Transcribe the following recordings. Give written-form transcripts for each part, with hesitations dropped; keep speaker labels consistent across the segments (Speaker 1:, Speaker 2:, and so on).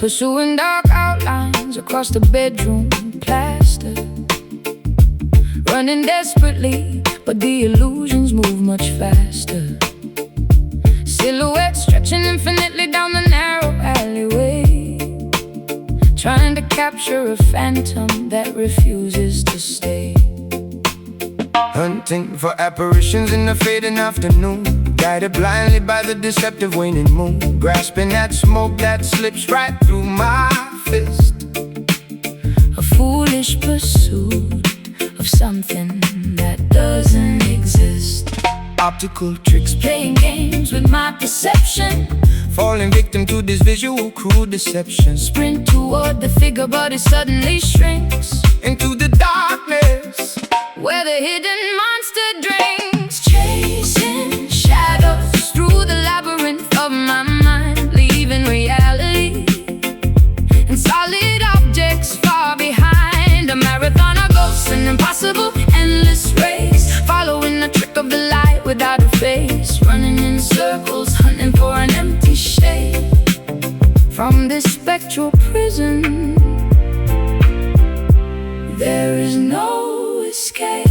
Speaker 1: pursuing dark outlines across the bedroom plaster, running desperately, but the illusions move much faster. Silhouettes stretching infinitely down the narrow alleyway, trying to capture a phantom that refuses to stay.
Speaker 2: Hunting for apparitions in the fading afternoon, guided blindly by the deceptive waning moon, grasping at smoke that slips right through my fist.
Speaker 1: A foolish pursuit of something that doesn't exist.
Speaker 2: Optical tricks,
Speaker 1: Playing games with my perception,
Speaker 2: falling victim to this visual cruel deception.
Speaker 1: sprint toward the figure, but it suddenly shrinks
Speaker 2: Into the darkness,
Speaker 1: where the hidden monster drinks. Chasing shadows through the labyrinth of my mind, leaving reality and solid objects far behind. A marathon of ghosts, an impossible endless race, following the trick of the light without a face, running in circles, hunting for an empty shade. From this spectral prison, there is no escape.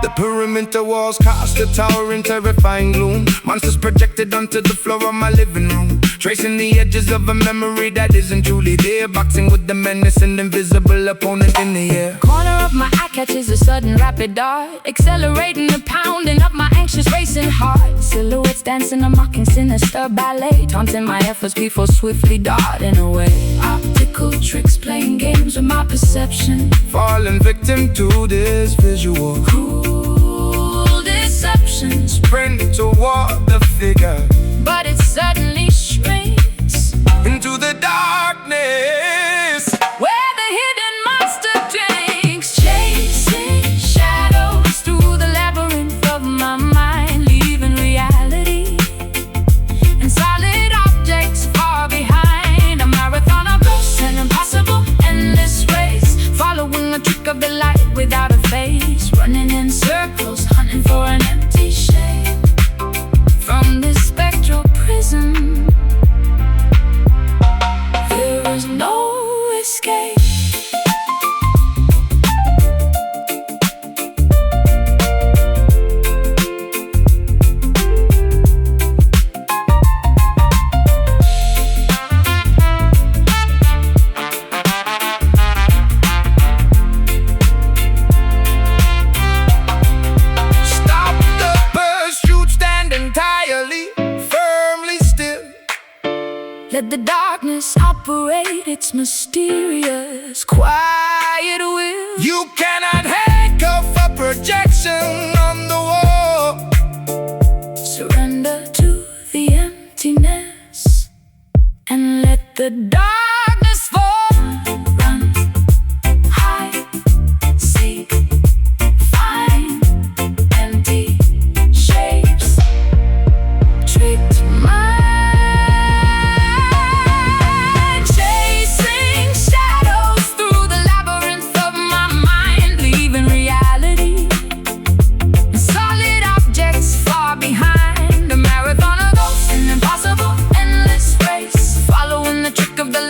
Speaker 2: the perimeter walls cast a towering, terrifying gloom. Monsters projected onto the floor of my living room, tracing the edges of a memory that isn't truly there, boxing with the menace and invisible opponent in the air.
Speaker 1: Corner of my eye catches a sudden rapid dart, accelerating the pounding of my anxious racing heart. Silhouettes dancing a mocking sinister ballet, taunting my efforts before swiftly darting away. Optical tricks, playing games with my perception,
Speaker 2: Falling victim to this visual
Speaker 1: cruel deception,
Speaker 2: sprint toward the figure,
Speaker 1: but it suddenly shrinks
Speaker 2: into the darkness,
Speaker 1: where the hidden monster drinks. Chasing shadows through the labyrinth of my mind, leaving reality and solid objects far behind. A marathon of ghosts, an impossible endless race, following the trick of the light without a face, running in circles, hunting for an empty shade. From this spectral prison, there is no escape.
Speaker 2: stop the pursuit, stand entirely, firmly still.
Speaker 1: Let the darkness operate its mysterious, quiet will.
Speaker 2: You cannot handcuff a projection on the wall.
Speaker 1: Surrender to the emptiness and let the darkness fall. Run, hide, seek, find empty shapes. Tricked mind, chasing shadows through the labyrinth of my mind, leaving reality and solid objects far behind. A marathon of ghosts, an impossible endless race, following the trick of the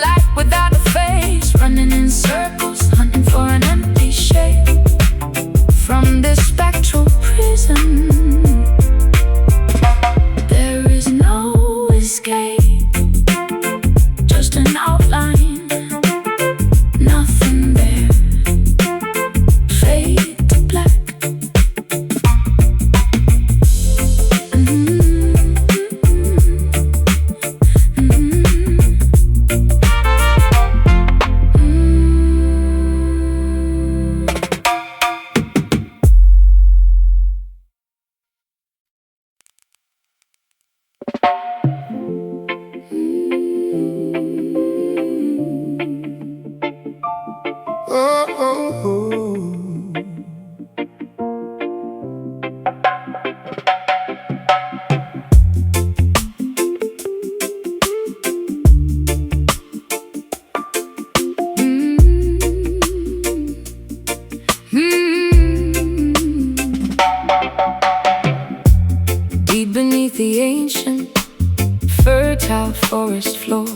Speaker 1: fertile forest floor.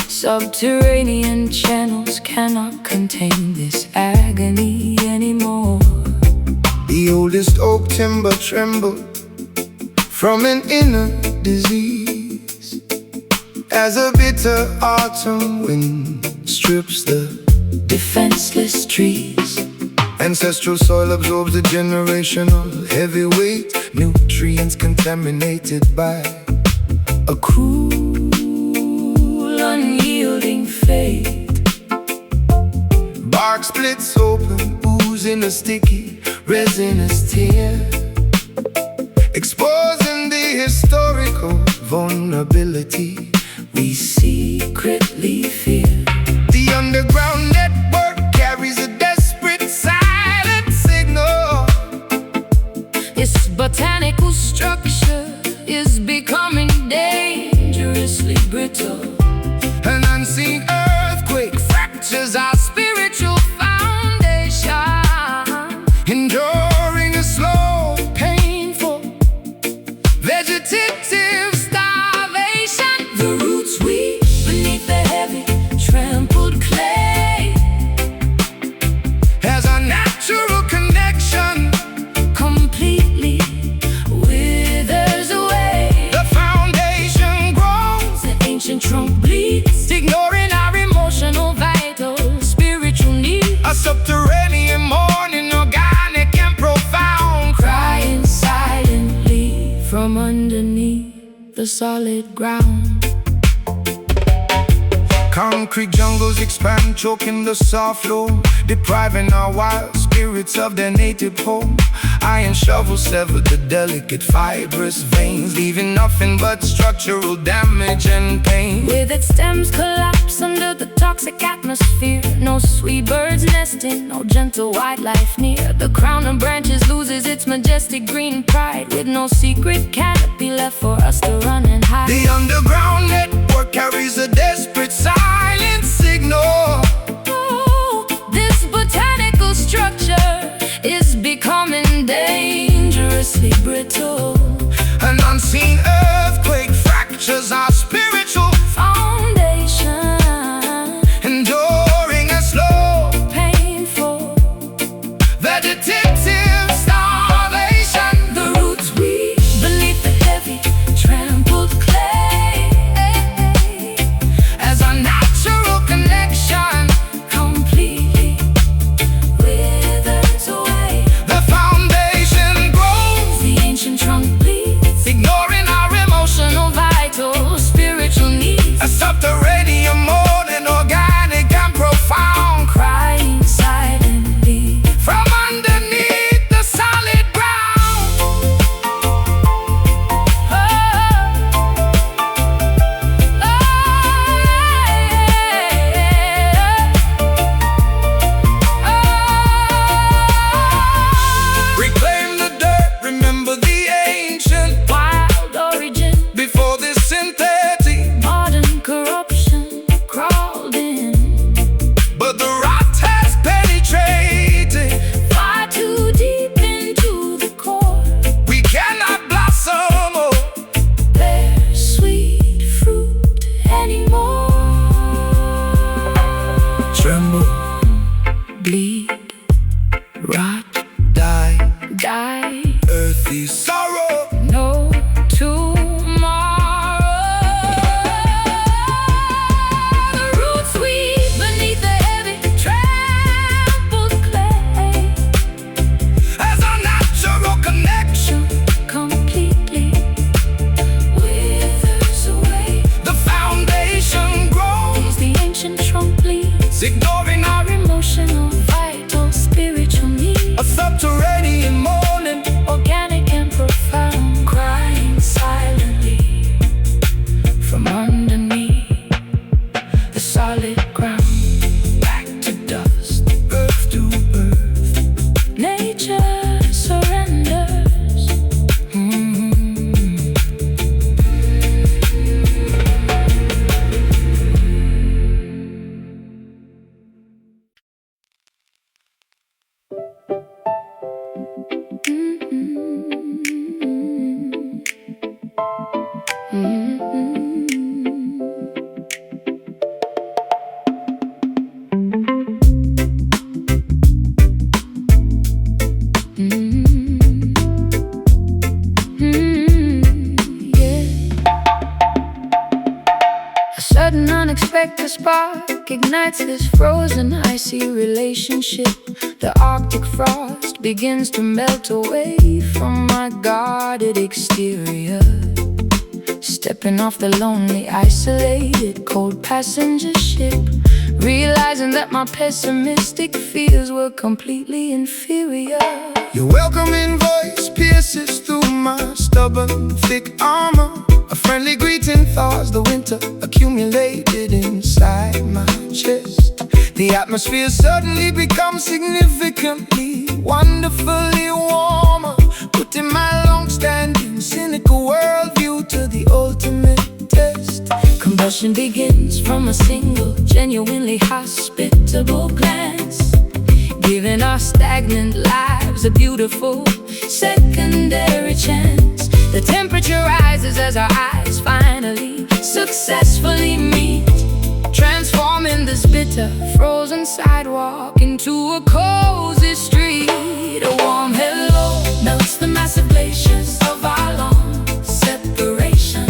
Speaker 1: Subterranean channels cannot contain this agony anymore.
Speaker 2: The oldest oak timber trembled from an inner disease as a bitter autumn wind strips the
Speaker 1: defenseless trees.
Speaker 2: ancestral soil absorbs the generational heavy weight, nutrients contaminated by
Speaker 1: a cruel, unyielding fate.
Speaker 2: Bark splits open, oozing a sticky, resinous tear, exposing the historical vulnerability
Speaker 1: we secretly fear.
Speaker 2: The underground network carries a desperate silent signal.
Speaker 1: This botanical structure is becoming dangerously brittle.
Speaker 2: An unseen earthquake fractures our spiritual foundation, enduring a slow, painful, vegetative starvation.
Speaker 1: The roots weep beneath the heavy, trampled clay
Speaker 2: As a natural connection
Speaker 1: completely withers away.
Speaker 2: the foundation grows,
Speaker 1: The ancient trunk bleeds,
Speaker 2: ignoring our
Speaker 1: emotional, vital, spiritual needs.
Speaker 2: a subterranean mourning, organic and profound,
Speaker 1: Crying silently from underneath the solid ground.
Speaker 2: Concrete jungles expand, choking the soft loam, depriving our wild spirits of their native home. Iron shovels sever the delicate fibrous veins, leaving nothing but structural damage and pain.
Speaker 1: With its stems collapse under the toxic atmosphere. No sweet birds nesting, no gentle wildlife near. The crown of branches loses its majestic green pride, with no secret canopy left for us to run and hide.
Speaker 2: The underground network carries a desperate silent signal.
Speaker 1: Ooh, this botanical structure is becoming dangerously brittle.
Speaker 2: An unseen earthquake fractures our spiritual
Speaker 1: Foundation,
Speaker 2: enduring a slow,
Speaker 1: painful,
Speaker 2: vegetative starvation.
Speaker 1: the roots weep beneath the heavy, trampled clay.
Speaker 2: As a natural connection
Speaker 1: Completely withers away.
Speaker 2: the foundation grows,
Speaker 1: The ancient trunk bleeds,
Speaker 2: ignoring our
Speaker 1: emotional, vital, spiritual needs.
Speaker 2: a subterranean mourning, organic and profound,
Speaker 1: Crying silently
Speaker 2: from underneath the solid ground. Reclaim the dirt, remember the ancient,
Speaker 1: Wild origin,
Speaker 2: before this synthetic.
Speaker 1: modern corruption crawled in.
Speaker 2: But the rot has penetrated,
Speaker 1: Far too deep into the core.
Speaker 2: we cannot blossom or
Speaker 1: Bear sweet fruit anymore.
Speaker 2: tremble,
Speaker 1: Bleed, rot,
Speaker 2: die,
Speaker 1: die.
Speaker 2: earthy sorrow.
Speaker 1: No tomorrow. The roots weep beneath the heavy, trampled clay.
Speaker 2: As a natural connection,
Speaker 1: Completely withers away.
Speaker 2: the foundation grows,
Speaker 1: The ancient trunk bleeds,
Speaker 2: ignoring our
Speaker 1: emotional, vital, spiritual needs.
Speaker 2: a subterranean mourning,
Speaker 1: Organic and profound, crying silently from underneath the solid ground.
Speaker 2: back to dust, earth to earth.
Speaker 1: Nature surrenders. sudden unexpected spark ignites this frozen, icy relationship. The Arctic frost begins to melt away from my guarded exterior. Stepping off the lonely, isolated, cold passenger ship, realizing that my pessimistic fears were completely inferior.
Speaker 2: Your welcoming voice pierces through my stubborn, thick armor. A friendly greeting thaws the winter accumulated inside my chest. The atmosphere suddenly becomes significantly, wonderfully warmer, putting my long-standing cynical worldview to the ultimate test.
Speaker 1: Combustion begins from a single, genuinely hospitable glance, giving our stagnant lives a beautiful secondary chance. The temperature rises as our eyes finally successfully meet, transforming this bitter, frozen sidewalk into a cozy street. A warm hello melts the massive glaciers of our long separation,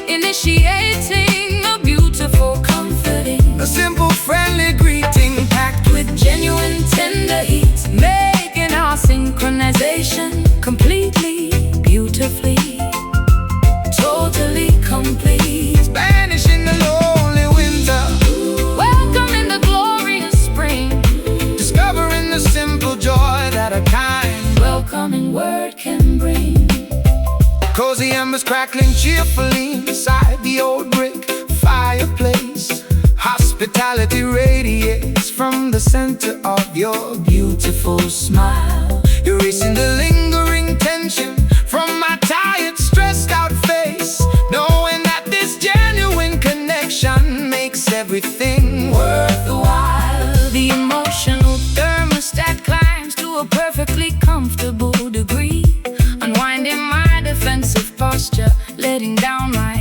Speaker 1: initiating a beautiful, comforting,
Speaker 2: a simple, friendly greeting
Speaker 1: packed with genuine, tender heat, making our synchronization completely, beautifully, totally complete.
Speaker 2: banishing the lonely winter,
Speaker 1: Welcoming the glorious spring,
Speaker 2: discovering the simple joy that a kind,
Speaker 1: welcoming word can bring.
Speaker 2: cozy embers crackling cheerfully inside the old brick fireplace. Hospitality radiates from the center of your beautiful smile, erasing the lingering tension from my tired, stressed out face, knowing that this genuine connection makes everything
Speaker 1: Worthwhile, the emotional thermostat climbs to a perfectly comfortable degree, unwinding my defensive posture, letting down my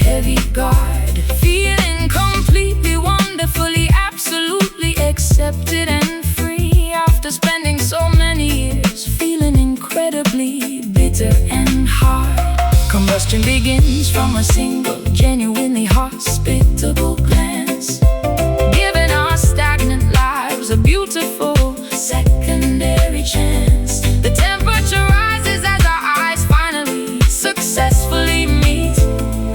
Speaker 1: heavy guard, feeling completely, wonderfully, absolutely accepted and free. After spending so many years feeling incredibly bitter and hard, combustion begins from a single, genuinely hospitable glance, giving our stagnant lives a beautiful secondary chance. The temperature rises as our eyes finally successfully meet,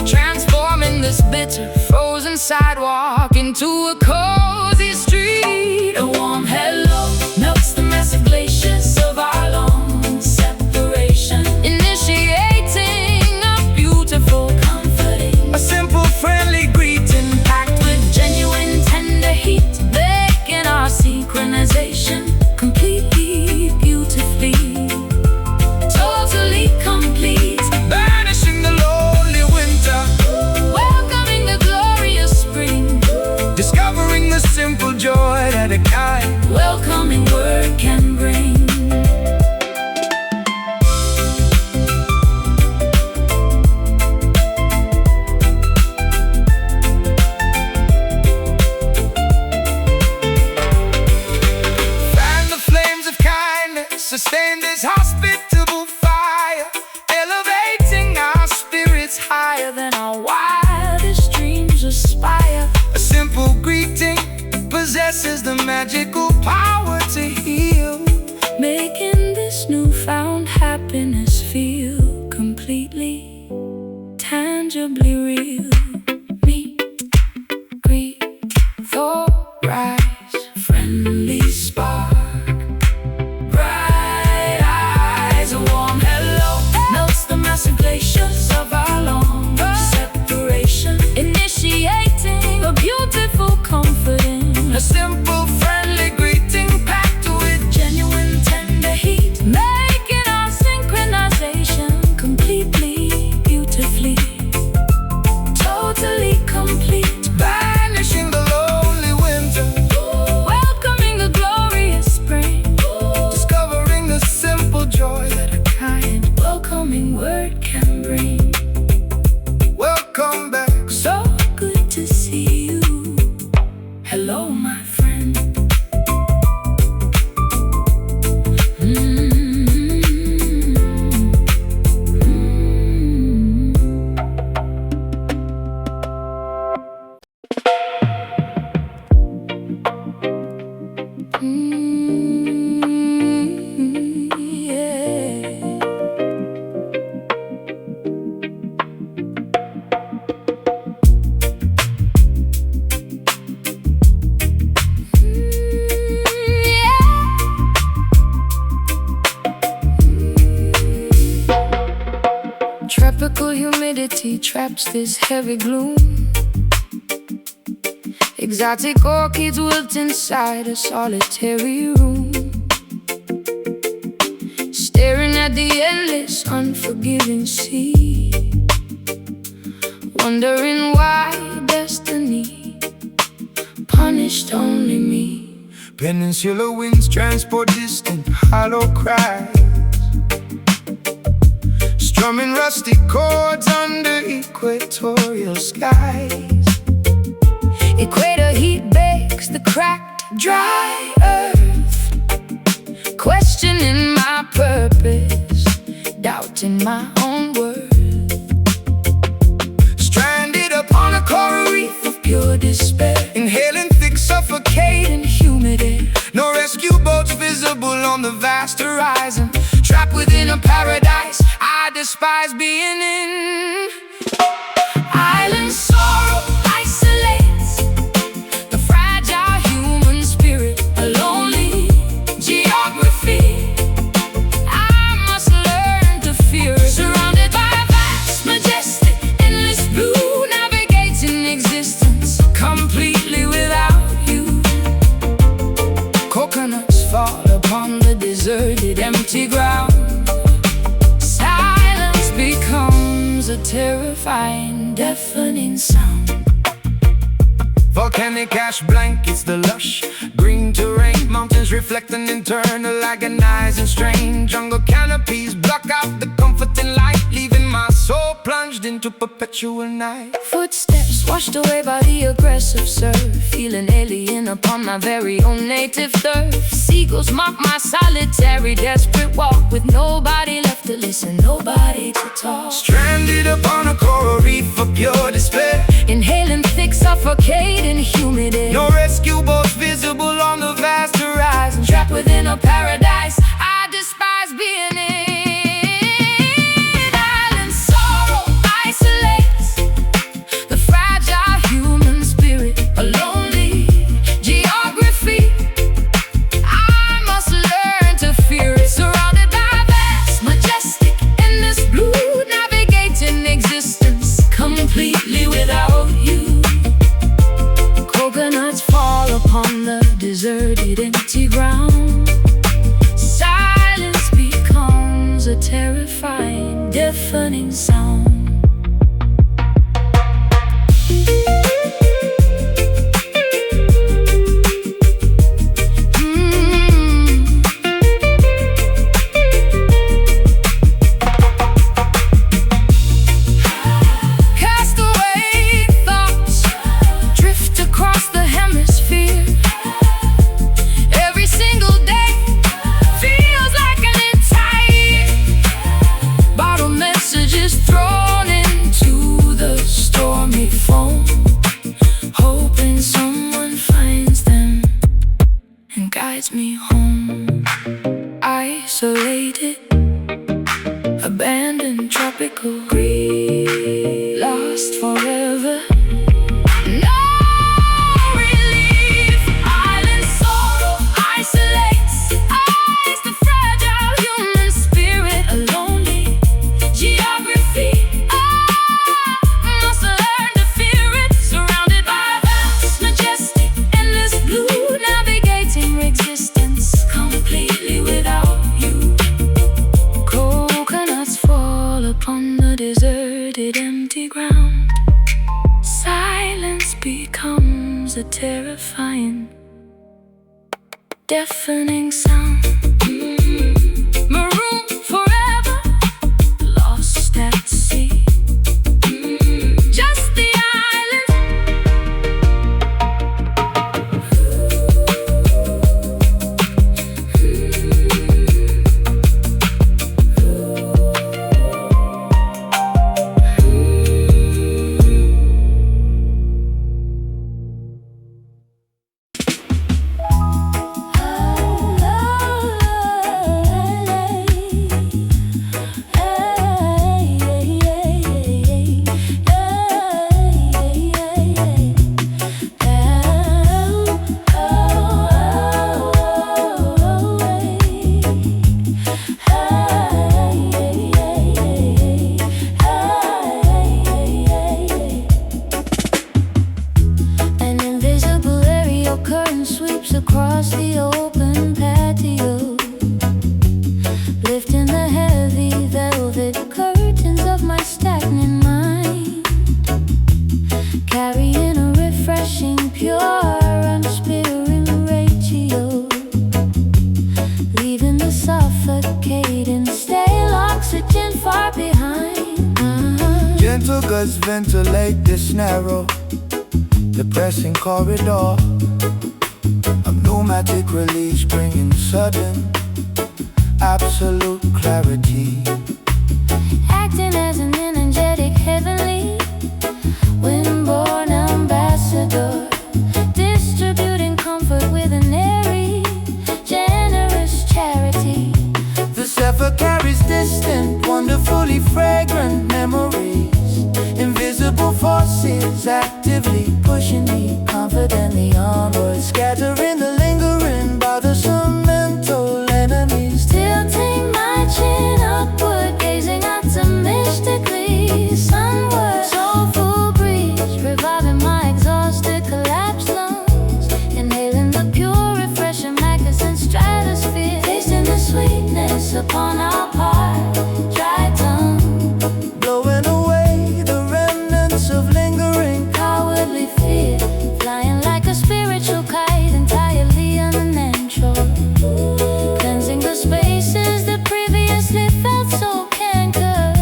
Speaker 1: transforming this bitter, frozen sidewalk into a cozy street. A warm hello melts the massive glaciers of our long separation, initiating a beautiful, comforting,
Speaker 2: a simple, friendly greeting
Speaker 1: packed with genuine, tender heat, making our synchronization completely, beautifully, totally complete.
Speaker 2: banishing the lonely winter,
Speaker 1: Welcoming the glorious spring,
Speaker 2: discovering the simple joy that a kind,
Speaker 1: welcoming word can bring.
Speaker 2: fan the flames of kindness, sustain this hospitable fire, elevating our spirits
Speaker 1: Higher than our wildest dreams aspire.
Speaker 2: A simple greeting possesses the magical power to heal,
Speaker 1: Making this newfound happiness feel completely, tangibly real. Meet, greet, thaw, rise, friendly spark, bright eyes. A warm hello melts the massive glaciers of our long separation, initiating a beautiful, comforting,
Speaker 2: a simple, friendly greeting packed with
Speaker 1: genuine, tender heat, making our synchronization completely, beautifully, amongst this heavy gloom. Exotic orchids wilt inside a solitary room, staring at the endless, unforgiving sea, wondering why destiny punished only me.
Speaker 2: Peninsula winds transport distant hollow cries, strumming rusty chords under equatorial skies.
Speaker 1: Equator heat bakes the cracked, dry earth, questioning my purpose, doubting my own worth.
Speaker 2: Stranded upon a coral reef of pure despair,
Speaker 1: Inhaling thick, suffocating humidity.
Speaker 2: no rescue boats visible on the vast horizon. Trapped within a paradise I despise being in.
Speaker 1: Island sorrow isolates the fragile human spirit, a lonely geography I must learn to fear. Surrounded by vast, majestic, endless blue, navigating existence completely without you.
Speaker 2: Coconuts
Speaker 1: Fall upon the deserted, empty ground. Silence becomes a terrifying, deafening sound.
Speaker 2: volcanic ash blankets the lush green terrain. Mountains reflecting internal agonizing strain. Jungle canopies block out the comforting light, leaving my soul plunged into perpetual night.
Speaker 1: Footsteps washed away by the aggressive surf, feeling alien upon my very own native turf. Seagulls mock my solitary, desperate walk, with nobody left to listen, nobody to talk.
Speaker 2: Stranded upon a coral reef of pure despair,
Speaker 1: Inhaling thick, suffocating humidity.
Speaker 2: no rescue boats visible on the vast horizon.
Speaker 1: Trapped within a paradise I despise being in. Island sorrow isolates the fragile human spirit, a lonely geography I must learn to fear it. Surrounded by vast, majestic, endless blue, navigating existence completely without you. Coconuts fall upon the deserted, empty ground. Silence becomes a terrifying, deafening sound. Castaway thoughts drift across the hemisphere. Every single day feels like an entire bottle messages thrown into the stormy foam, hoping someone finds them and guides me home. Isolated, abandoned, tropical, grief, lost forever. No relief. Island sorrow isolates the fragile human spirit, a lonely geography I must learn to fear it. Surrounded by vast, majestic, endless blue, navigating existence completely without you. Coconuts fall upon the deserted, empty ground. Silence becomes a terrifying, deafening sound. Marooned forever, lost at sea. Just the island. carrying a refreshing, pure, unspearing ratio, leaving the suffocating stale oxygen far behind.
Speaker 2: Gentle gusts ventilate this narrow, depressing corridor of pneumatic release, bringing sudden, absolute clarity.
Speaker 1: Acting as an energetic, heavenly, wind-born ambassador, distributing comfort with an airy, generous charity.
Speaker 2: The zephyr carries distant, wonderfully fragrant memories. Invisible forces actively pushing me confidently onward, scattering the lingering, bothersome mental enemies.
Speaker 1: Tilting my chin upward, gazing optimistically sunward. Soulful breeze, reviving my exhausted, collapsed lungs. Inhaling the pure, refreshing magazine stratosphere. Tasting the sweetness upon our part, dry tongue.
Speaker 2: Blowing away the remnants of lingering
Speaker 1: Cowardly fear, flying like a spiritual kite, entirely unnatural. Cleansing the spaces that previously felt so cankered.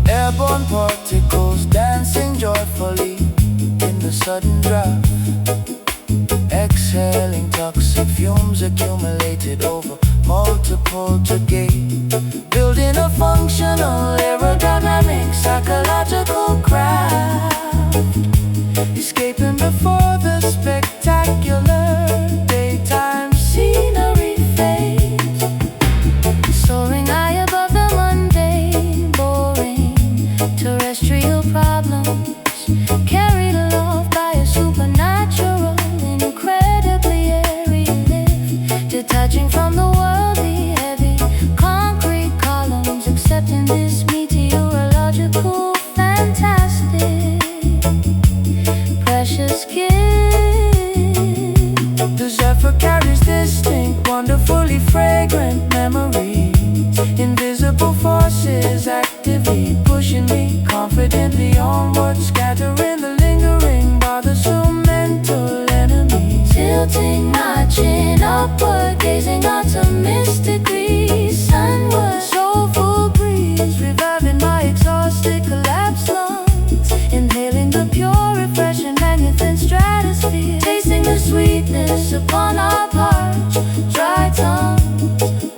Speaker 2: airborne particles dancing joyfully in the sudden draft. Exhaling toxic fumes accumulated over multiple decades, building a functional aerodynamic psychological craft, escaping before the spectacular daytime scenery fades. Soaring high above the mundane, boring, terrestrial problems, carried aloft by a supernatural, incredibly airy lift, detaching from the worldly, heavy concrete columns, accepting this meteorological fantastic, precious gift. The zephyr carries distinct, wonderfully fragrant memories. Invisible forces actively pushing me confidently onward, scattering the lingering, bothersome mental enemies.
Speaker 1: Tilting my chin upward, gazing optimistically sunward.
Speaker 2: Soulful breeze, reviving my exhausted, collapsed lungs.
Speaker 1: Inhaling the pure, refreshing, magnificent stratosphere. Tasting the sweetness upon our parched, dry tongues.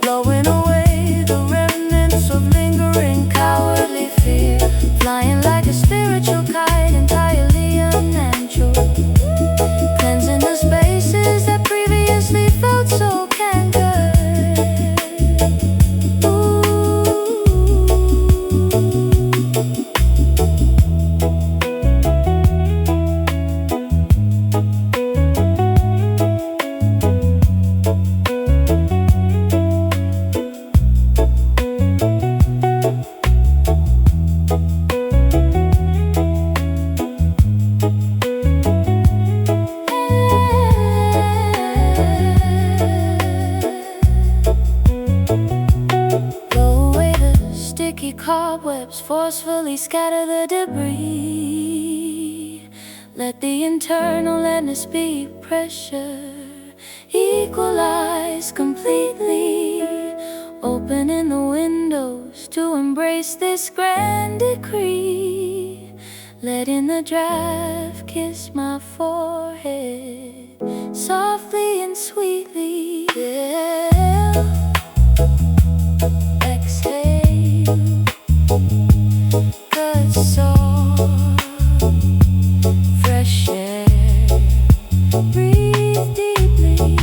Speaker 2: Blowing away the remnants of lingering
Speaker 1: Cowardly fear, flying like a spiritual kite, entirely unnatural. Cleansing the spaces that previously felt so cankered. Cobwebs forcefully scatter the debris. Let the internal atmosphere pressure equalize completely, opening the windows to embrace this grand decree. Letting the draft kiss my forehead softly and sweetly. Exhale, good soul, fresh air, breathe deeply.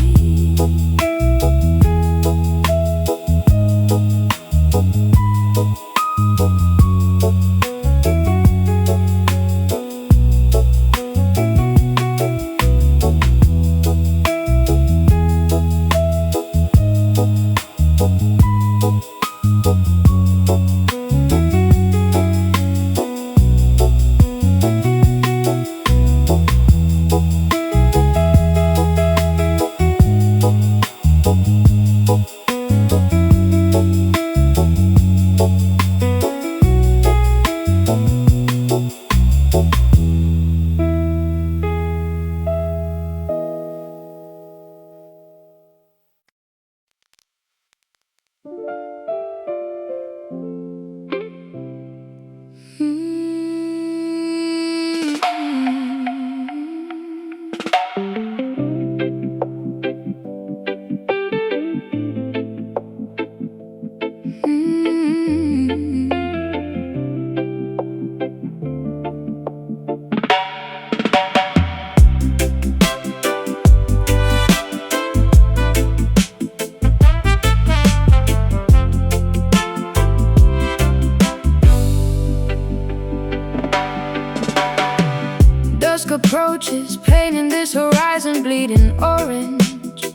Speaker 1: Dusk approaches, painting this horizon bleeding orange.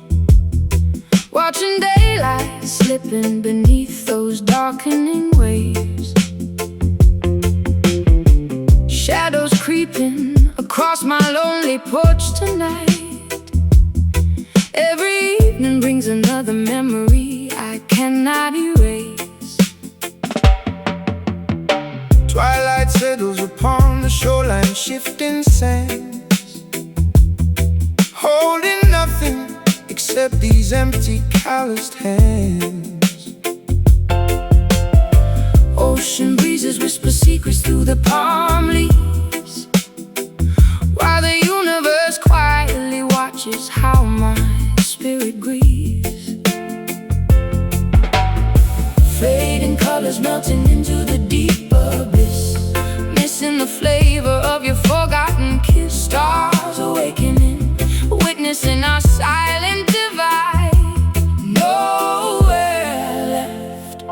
Speaker 1: Watching daylight slipping beneath those darkening waves. Shadows creeping across my lonely porch tonight. Every evening brings another memory I cannot erase.
Speaker 2: Twilight settles upon the shoreline, shifting sands, holding nothing except these empty, calloused hands.
Speaker 1: Ocean breezes whisper secrets through the palm leaves, while the universe quietly watches how my spirit grieves. Fading colors melting into the deep abyss, missing the flavor of your forgotten kiss. Stars awakening, witnessing our silent divide. Nowhere left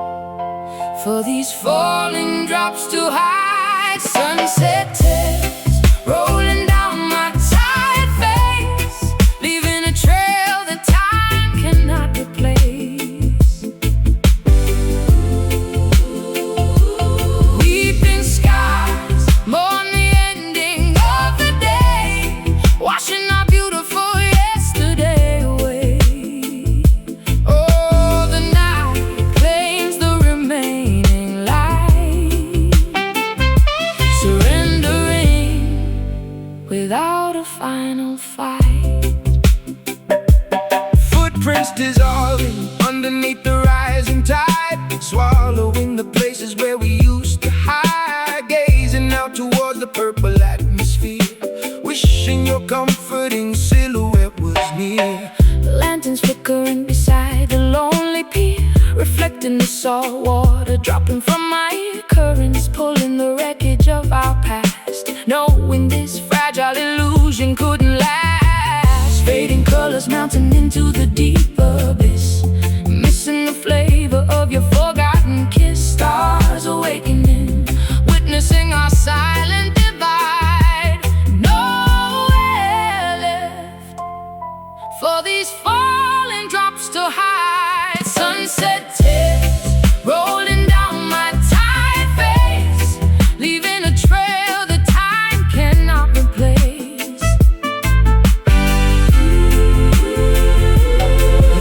Speaker 1: for these falling drops to hide. Sunset tears rolling down my tired face, leaving a trail that time cannot replace. Weeping skies mourn the ending of the day, washing our beautiful yesterday away. Oh, the night claims the remaining light, surrendering without a final fight.
Speaker 2: Footprints dissolving underneath the rising tide, swallowing the places where we used to hide. Gazing out towards the purple atmosphere, wishing your comforting silhouette was near.
Speaker 1: Lanterns flickering beside the lonely pier, reflecting the salt water dropping from my currents, pulling the wreckage of our past, knowing this fragile illusion couldn't last. Fading colors mounting into the deep abyss, missing the flavor of your forgotten kiss. Stars awakening, witnessing our silent divide. Nowhere left for these falling drops to hide. Sunset tears rolling down my tired face, leaving a trail that time cannot replace.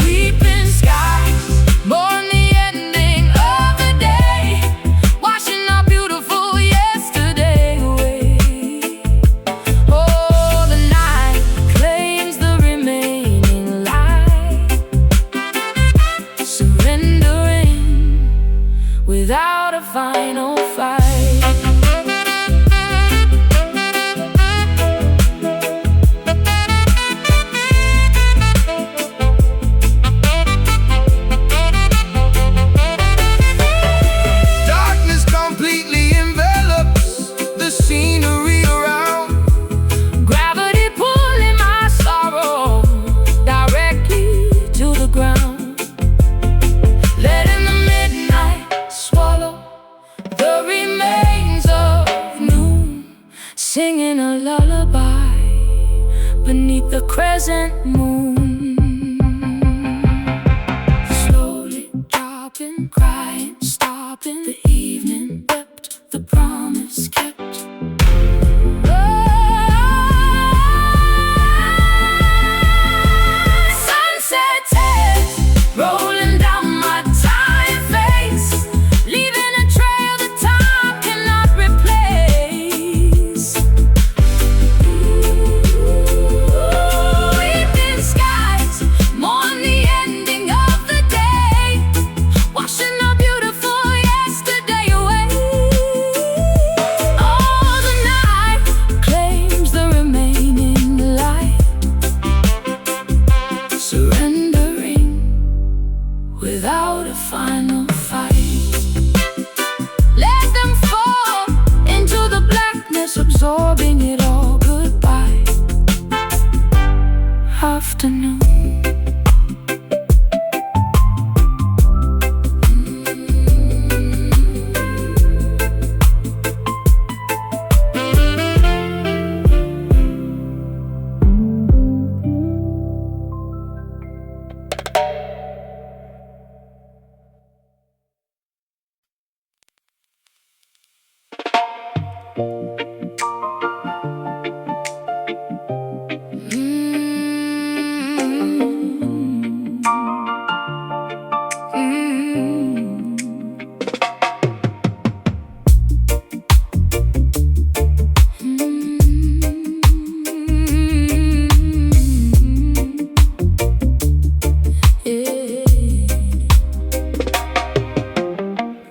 Speaker 1: Weeping skies mourn the ending of the day, washing our beautiful yesterday away. Oh, the night claims the remaining light, surrendering without a final fight.
Speaker 2: Darkness completely envelops the scenery around.
Speaker 1: Gravity pulling my sorrow directly to the ground, letting the midnight swallow the remains of noon, singing a lullaby beneath the crescent moon. Slowly dropping, crying, stopping. The evening wept, the promise kept. Sunset tears rolling down my tired face, leaving a trail that time cannot replace. Weeping skies mourn the ending of the day, washing our beautiful yesterday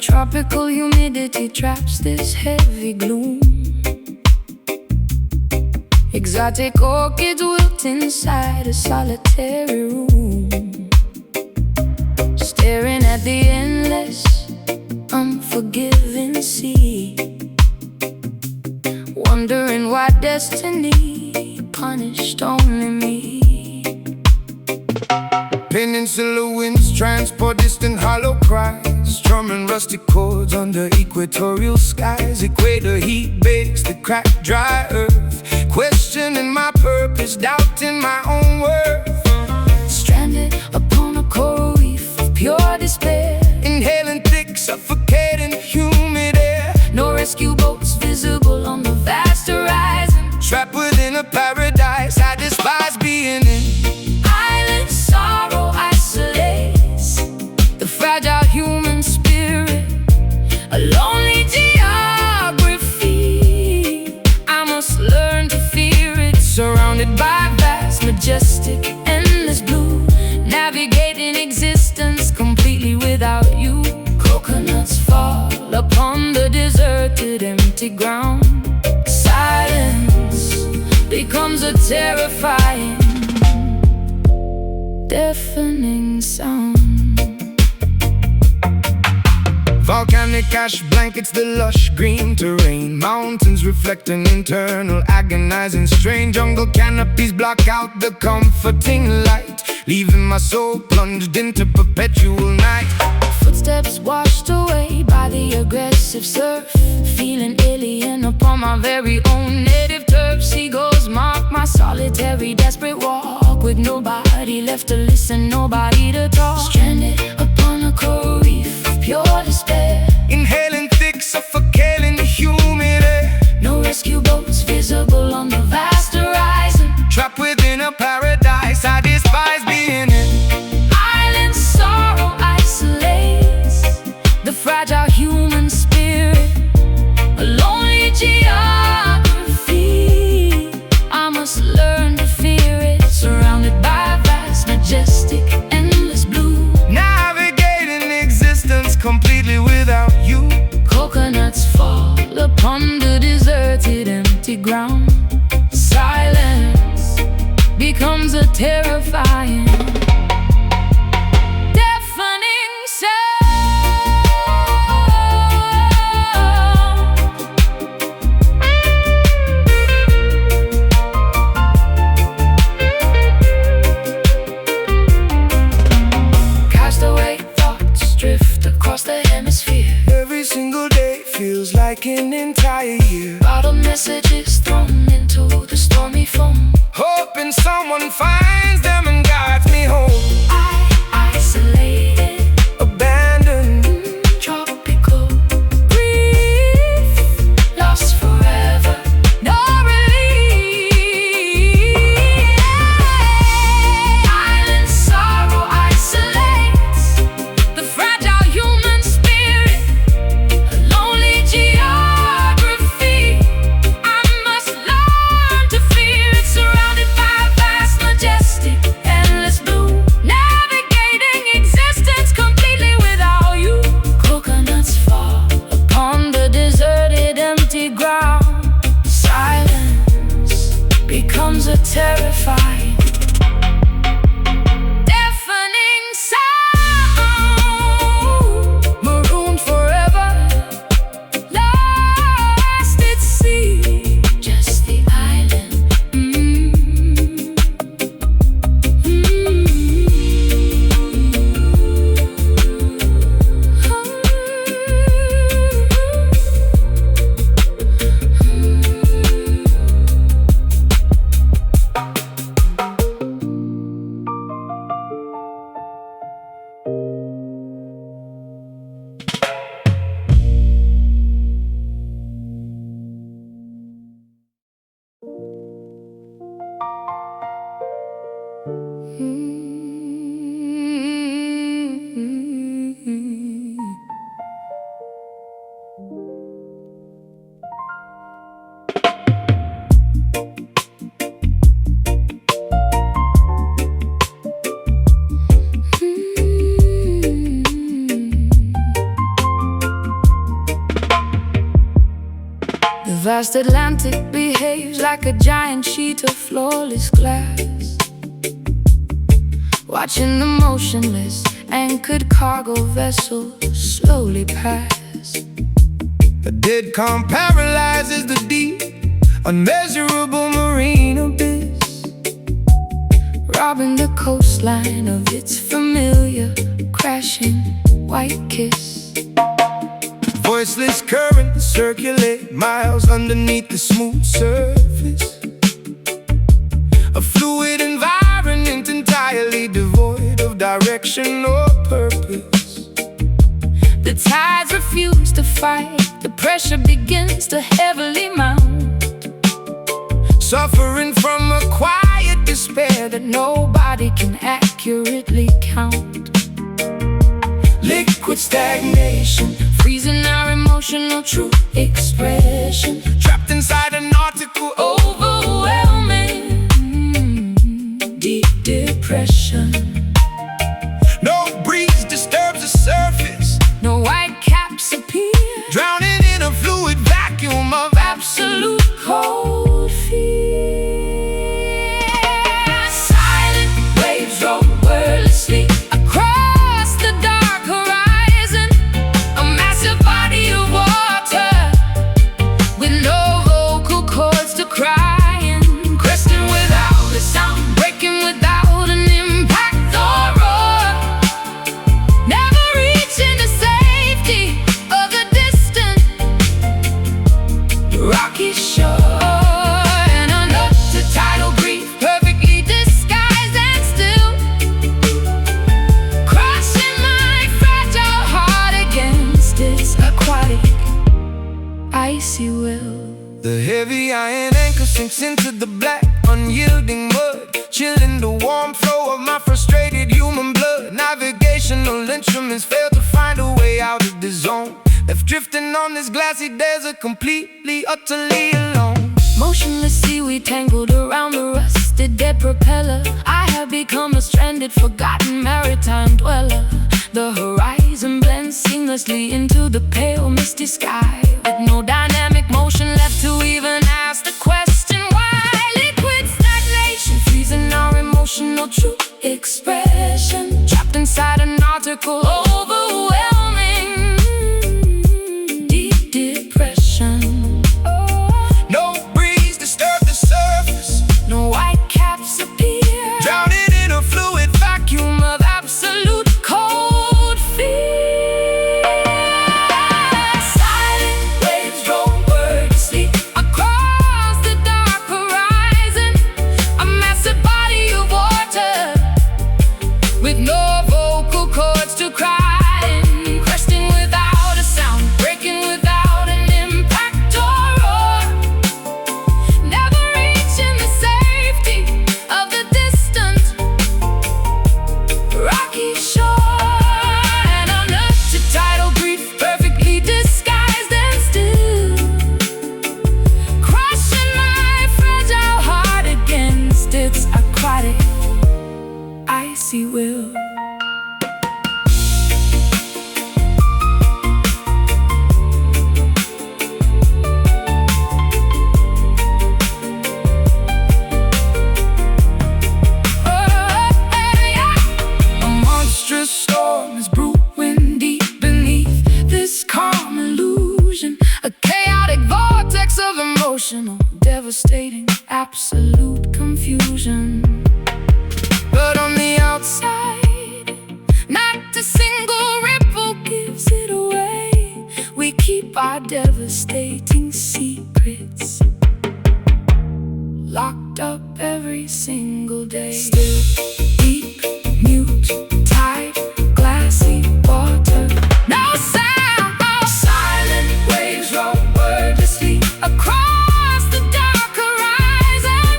Speaker 1: Tropical humidity traps this heavy gloom. Exotic orchids wilt inside a solitary room, staring at the endless, unforgiving sea, wondering why destiny punished only me.
Speaker 2: Peninsula winds transport distant hollow cries, strumming rusty chords under equatorial skies. Equator heat bakes the cracked dry earth, questioning my purpose, doubting my own worth.
Speaker 1: Stranded upon a coral reef of pure despair,
Speaker 2: inhaling thick, suffocating, humid air.
Speaker 1: no rescue boats visible on the vast horizon.
Speaker 2: Trapped within a paradise I despise being in.
Speaker 1: Island sorrow isolates the fragile human spirit, a lonely geography. I must learn to fear it, surrounded by vast, majestic, endless blue, navigating existence completely without you. Coconuts fall upon the deserted, empty ground. Silence becomes a terrifying, deafening sound.
Speaker 2: Volcanic ash blankets the lush green terrain, mountains reflect an internal agonizing strain. Jungle canopies block out the comforting light, leaving my soul plunged into perpetual night.
Speaker 1: Footsteps washed away by the aggressive surf, feeling alien upon my very own native turf. Seagulls mark my solitary, desperate walk, with nobody left to listen, nobody to talk. Stranded upon a coral reef of pure despair,
Speaker 2: Inhaling thick, suffocating, humid air.
Speaker 1: no rescue boats visible on the vast horizon.
Speaker 2: Trapped within a paradise I despise being in.
Speaker 1: Island sorrow isolates the fragile human spirit, a lonely geography. I must learn to fear it, surrounded by vast, majestic, endless blue,
Speaker 2: Navigating existence completely without you.
Speaker 1: coconuts fall upon the deserted, empty ground. Silence becomes a terrifying, deafening sound. Castaway thoughts drift across the hemisphere,
Speaker 2: Every single day feels like an entire year.
Speaker 1: bottled messages thrown into the stormy foam.
Speaker 2: Hoping someone finds them and guides me home.
Speaker 1: Isolated,
Speaker 2: Abandoned,
Speaker 1: tropical grief, lost forever, no relief. Island sorrow isolates the fragile human spirit, a lonely geography. I must learn to fear it, surrounded by vast, majestic, endless blue, navigating existence vast Atlantic behaves like a giant sheet of flawless glass, watching the motionless anchored cargo vessel slowly pass.
Speaker 2: A dead calm paralyzes the deep, unmeasurable marine abyss,
Speaker 1: robbing the coastline of its familiar crashing white kiss.
Speaker 2: Voiceless currents circulate miles underneath the smooth surface, a fluid environment entirely devoid of direction or purpose.
Speaker 1: The tides refuse to fight, the pressure begins to heavily mount,
Speaker 2: suffering from a quiet despair
Speaker 1: that nobody can accurately count.
Speaker 2: Liquid stagnation,
Speaker 1: freezing our emotional true expression,
Speaker 2: trapped inside an article,
Speaker 1: overwhelming deep depression.
Speaker 2: No breeze disturbs the surface,
Speaker 1: no white caps appear,
Speaker 2: drowning in a fluid vacuum of
Speaker 1: absolute cold fear. Silent waves roll wordlessly across the dark horizon, a massive body of water with no vocal cords to cry in, cresting without a sound, breaking without an impact or roar, never reaching the safety of the distant rocky shore. And under the tidal grief, perfectly disguised and still, crushing my fragile heart against its aquatic icy will.
Speaker 2: the heavy iron anchor sinks into the black, unyielding mud, chilling the warm flow of my frustrated human blood. Navigational instruments fail to find a way out of the zone, left drifting on this glassy desert, completely, utterly alone.
Speaker 1: Motionless seaweed tangled around the rusted dead propeller, I have become a stranded, forgotten maritime dweller. The horizon blends seamlessly into the pale, misty sky, with no dynamic motion left to even ask the question why. Liquid stagnation, freezing our emotional true expression, trapped inside an article, overwhelming deep depression.
Speaker 2: No breeze disturbs the surface,
Speaker 1: No white caps appear,
Speaker 2: drowning in a fluid vacuum of
Speaker 1: absolute cold fear. Silent waves roll wordlessly across the dark horizon, a massive body of water with no vocal cords to cry in, cresting without a sound, breaking without an impact or roar, never reaching the safety of the distant rocky shore. And under the tidal grief, perfectly disguised and still, crushing my fragile heart against its aquatic icy will. A monstrous storm is brewing deep beneath this calm illusion, a chaotic vortex of emotional, devastating, absolute confusion. But on the outside, not a single ripple gives it away. We keep our devastating secrets locked up every single day. Still, deep, mute, tide, glassy water, no sound. Silent waves roll wordlessly across the dark horizon,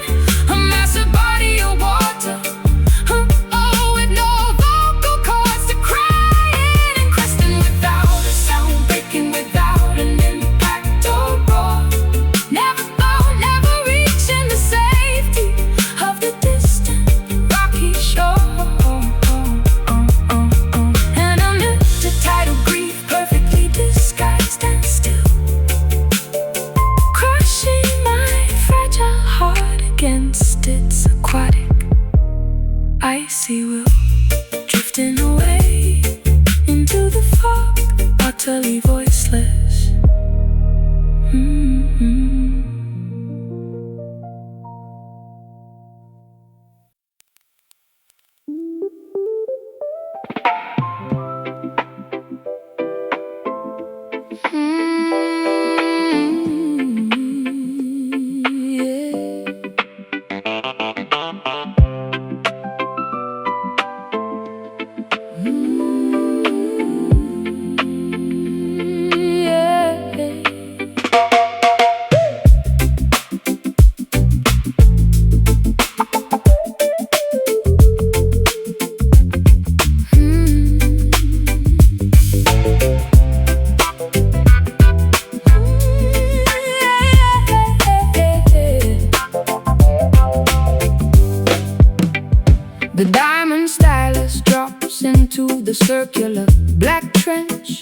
Speaker 1: a massive body of water, with no vocal cords to cry in, and cresting without a sound, breaking without an impact or roar, never reaching the safety of the distant rocky shore. utterly voiceless. The diamond stylus drops into the circular black trench,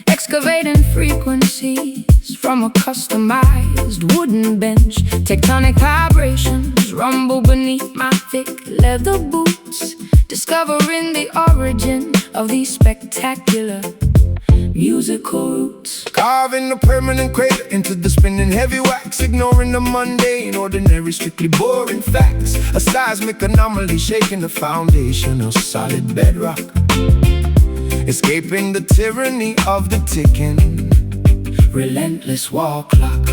Speaker 1: excavating frequencies from a customized wooden bench. Tectonic vibrations rumble beneath my thick leather boots, discovering the origin of these spectacular musical roots.
Speaker 2: Carving a permanent crater into the spinning heavy wax, ignoring the mundane, ordinary, strictly boring facts. A seismic anomaly shaking the foundation of solid bedrock, escaping the tyranny of the ticking, relentless wall clock.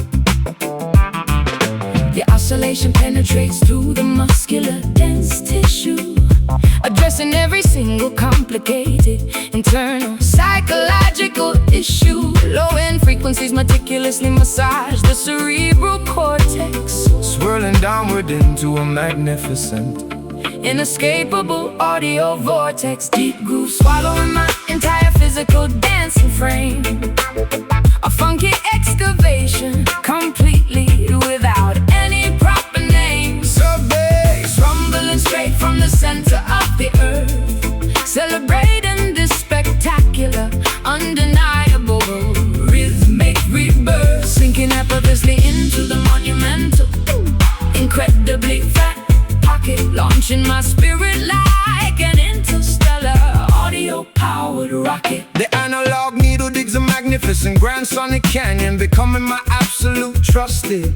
Speaker 1: The oscillation penetrates through the muscular dense tissue, addressing every single complicated internal psychological issue. Low-end frequencies meticulously massage the cerebral cortex,
Speaker 2: swirling downward into a magnificent,
Speaker 1: inescapable audio vortex. Deep groove swallowing my entire physical dancing frame, a funky excavation completely without any proper name.
Speaker 2: sub-bass,
Speaker 1: Rumbling straight from the center of the earth, celebrating this spectacular, undeniable rhythmic rebirth, sinking effortlessly into the monumental, incredibly fat pocket, launching my spirit like an interstellar audio-powered rocket.
Speaker 2: The analog needle digs a magnificent grand sonic canyon, becoming my absolute trusted,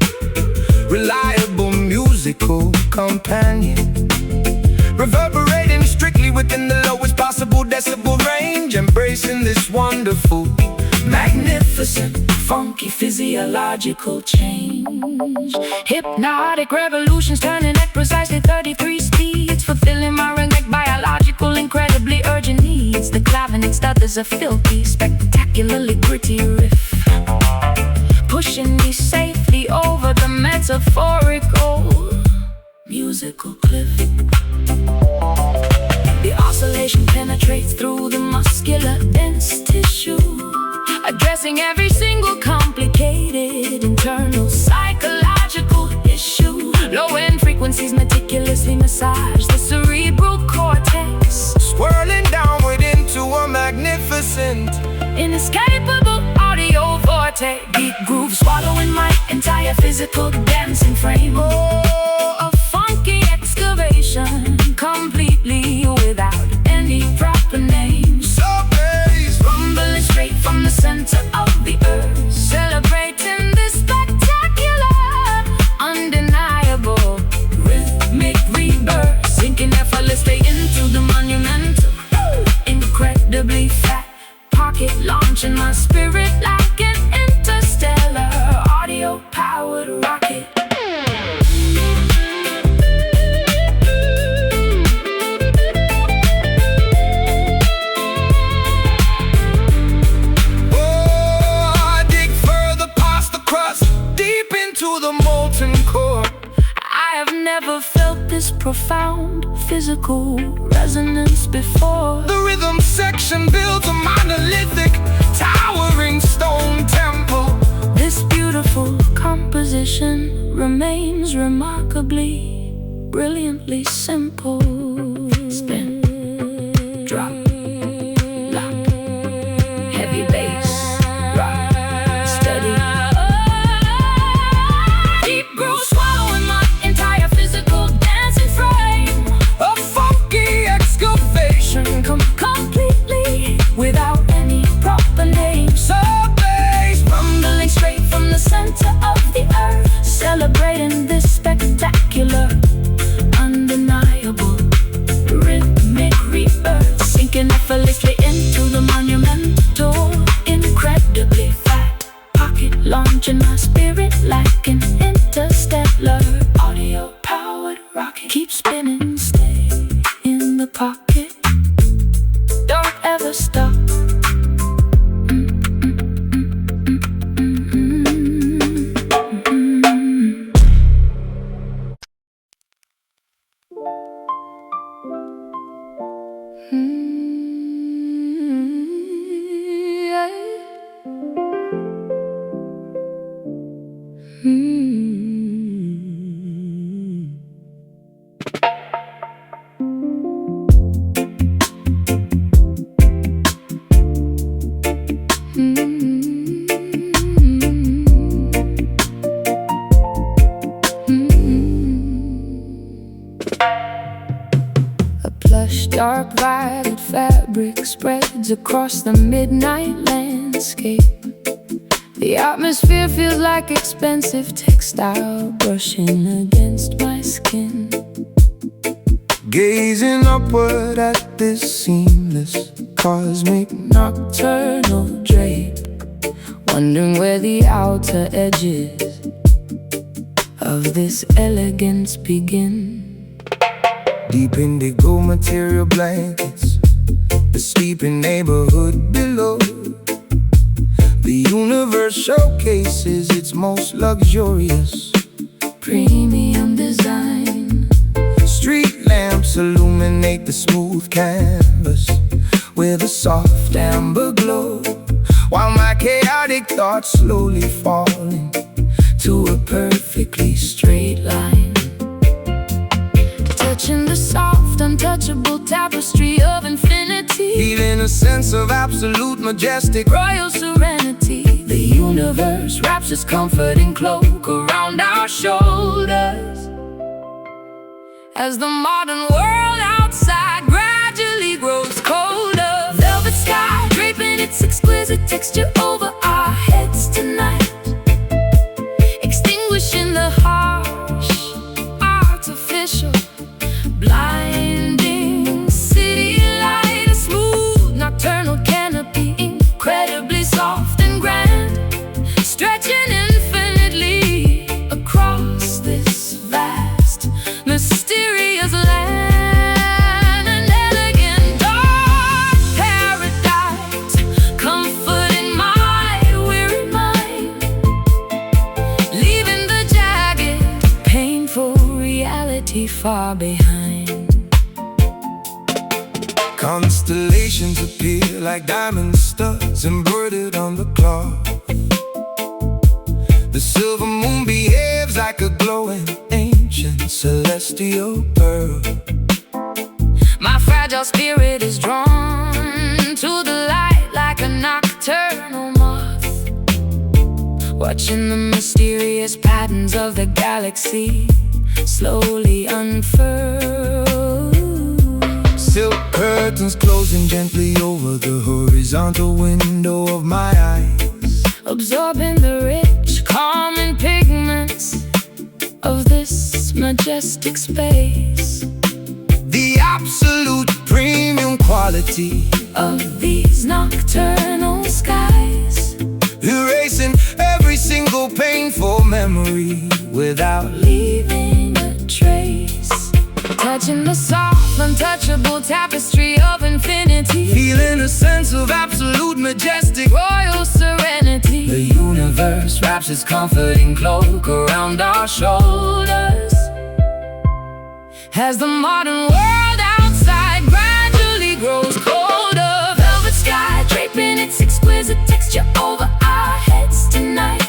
Speaker 2: reliable musical companion, reverberating strictly within the lowest possible decibel range, embracing this wonderful,
Speaker 1: Magnificent, funky physiological change, hypnotic revolutions turning at precisely 33 speeds, fulfilling my reggae biological, incredibly urgent needs. The clavinet stutters a filthy, spectacularly gritty riff, pushing me safely over the metaphorical musical cliff. The oscillation penetrates through the muscular dense tissue, addressing every single complicated internal psychological issue. Low-end frequencies meticulously massage the cerebral cortex,
Speaker 2: swirling downward into a magnificent,
Speaker 1: inescapable audio vortex. Deep groove swallowing my entire physical dancing frame. Oh, a funky excavation completely without any proper name.
Speaker 2: sub-bass,
Speaker 1: Rumbling straight from the center of the earth, celebrating this spectacular, undeniable rhythmic rebirth, sinking effortlessly into the monumental, incredibly fat pocket, launching my spirit like an interstellar audio-powered rocket. I have never felt this profound physical resonance before.
Speaker 2: The rhythm section builds a monolithic, towering stone temple.
Speaker 1: This beautiful composition remains remarkably, brilliantly simple. Spin, drop, lock, heavy bass, rock, steady. Deep groove swallowing my entire physical dancing frame.
Speaker 2: A funky excavation,
Speaker 1: Completely without any proper name. launching my spirit like an interstellar audio-powered rocket. Keep spinning, stay in the pocket, don't ever stop.
Speaker 3: Dark violet fabric spreads across the midnight landscape. The atmosphere feels like expensive textile brushing against my skin.
Speaker 2: Gazing upward at this seamless cosmic
Speaker 3: Nocturnal drape, wondering where the outer edges of this elegance begin.
Speaker 2: Deep indigo material blankets, the sleeping neighborhood below. The universe showcases its most luxurious
Speaker 3: Premium design.
Speaker 2: Street lamps illuminate the smooth canvas with a soft amber glow, while my chaotic thoughts slowly falling
Speaker 3: To a perfectly straight line, touching the soft, untouchable tapestry of infinity,
Speaker 2: feeling a sense of absolute majestic
Speaker 3: royal serenity. The universe wraps its comforting cloak around our shoulders as the modern world outside gradually grows colder. Velvet sky draping its exquisite texture over our heads tonight, extinguishing the harsh, artificial, blinding city light. A smooth nocturnal canopy, incredibly soft and grand, stretching infinitely across this vast, mysterious land. An elegant dark paradise, comforting my weary mind, leaving the jagged, painful reality far behind.
Speaker 2: Constellations appear like diamond studs embroidered on the cloth. The silver moon behaves like a glowing ancient celestial pearl.
Speaker 3: My fragile spirit is drawn to the light like a nocturnal moth, watching the mysterious patterns of the galaxy slowly unfurl.
Speaker 2: Silk curtains closing gently over the horizontal window of my eyes,
Speaker 3: absorbing the rich, calming pigments of this majestic space.
Speaker 2: the absolute premium quality
Speaker 3: Of these nocturnal skies,
Speaker 2: erasing every single painful memory without
Speaker 3: leaving a trace, touching the soft, untouchable tapestry of infinity,
Speaker 2: feeling a sense of absolute majestic
Speaker 3: royal serenity.
Speaker 2: The universe wraps its comforting cloak around our shoulders
Speaker 3: as the modern world outside gradually grows colder. Velvet sky draping its exquisite texture over our heads tonight,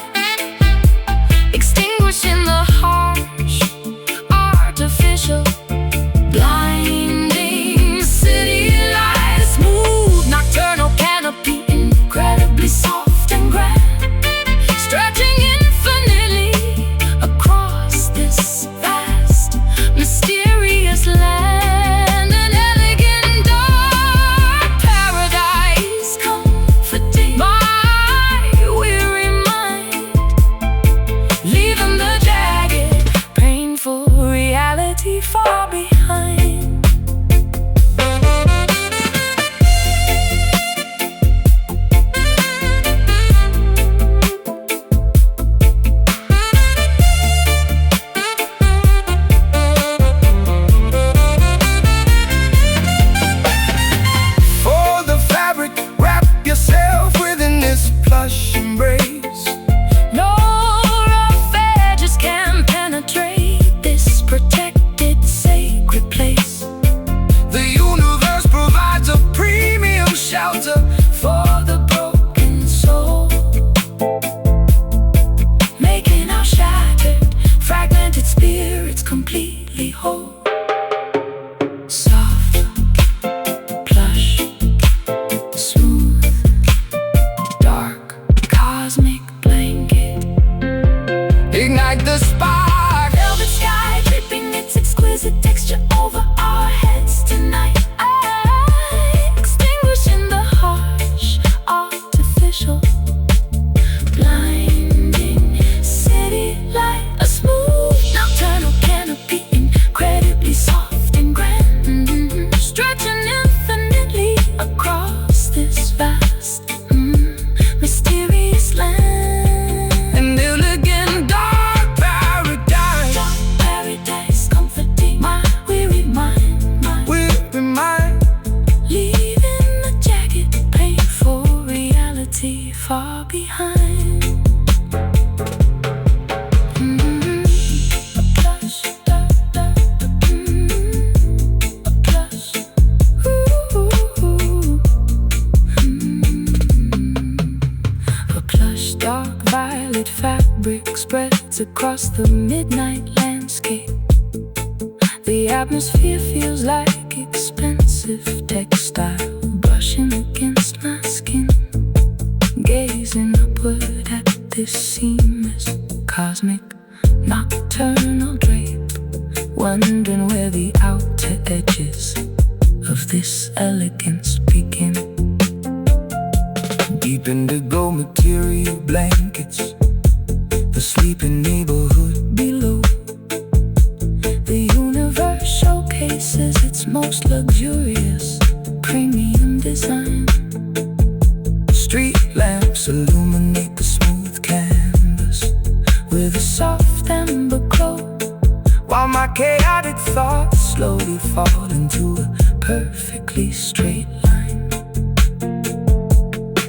Speaker 3: extinguishing the harsh, artificial, blinding city light. A smooth nocturnal canopy, incredibly soft and grand, stretching infinitely across this vast, mysterious land. An elegant dark paradise, comforting my cosmic blanket.
Speaker 2: Ignite the spark.
Speaker 3: Velvet sky dripping its exquisite texture over our heads tonight. Extinguishing the harsh, artificial, blinding city light. A smooth nocturnal canopy, incredibly soft and grand, stretching infinitely across this vast, mysterious land.
Speaker 2: An elegant dark paradise.
Speaker 3: Dark paradise, comforting my weary mind,
Speaker 2: Weary mind.
Speaker 3: leaving the jagged, painful reality far behind. A plush, a plush, a plush, dark violet fabric spreads across the midnight landscape. The atmosphere feels like expensive textile brushing against my skin. Gazing upward at this seamless, cosmic, nocturnal drape, wondering where the outer edges of this elegance begin.
Speaker 2: Deep indigo material blankets the sleeping neighborhood
Speaker 3: Below, the universe showcases its most luxurious, premium design.
Speaker 2: Street lamps illuminate the smooth canvas
Speaker 3: With a soft amber glow,
Speaker 2: while my chaotic thoughts
Speaker 3: slowly fall into a perfectly straight line.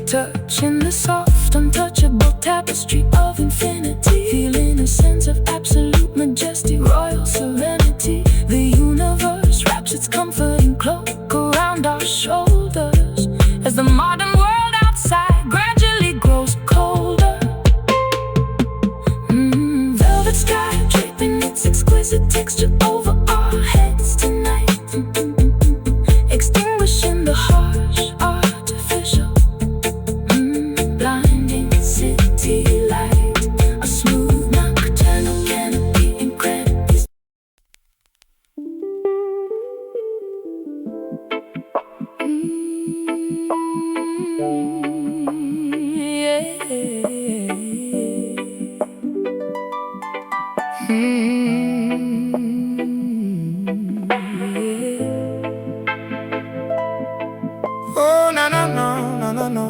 Speaker 3: Touching the soft, untouchable tapestry of infinity, feeling a sense of absolute majesty, royal serenity. The universe wraps its comforting cloak around our shoulders as the modern world outside gradually grows colder. Velvet sky draping its exquisite texture over our heads tonight, extinguishing the harsh, artificial, blinding city light. A smooth nocturnal canopy, incredibly.
Speaker 2: Oh, no, no, no, no, no, no.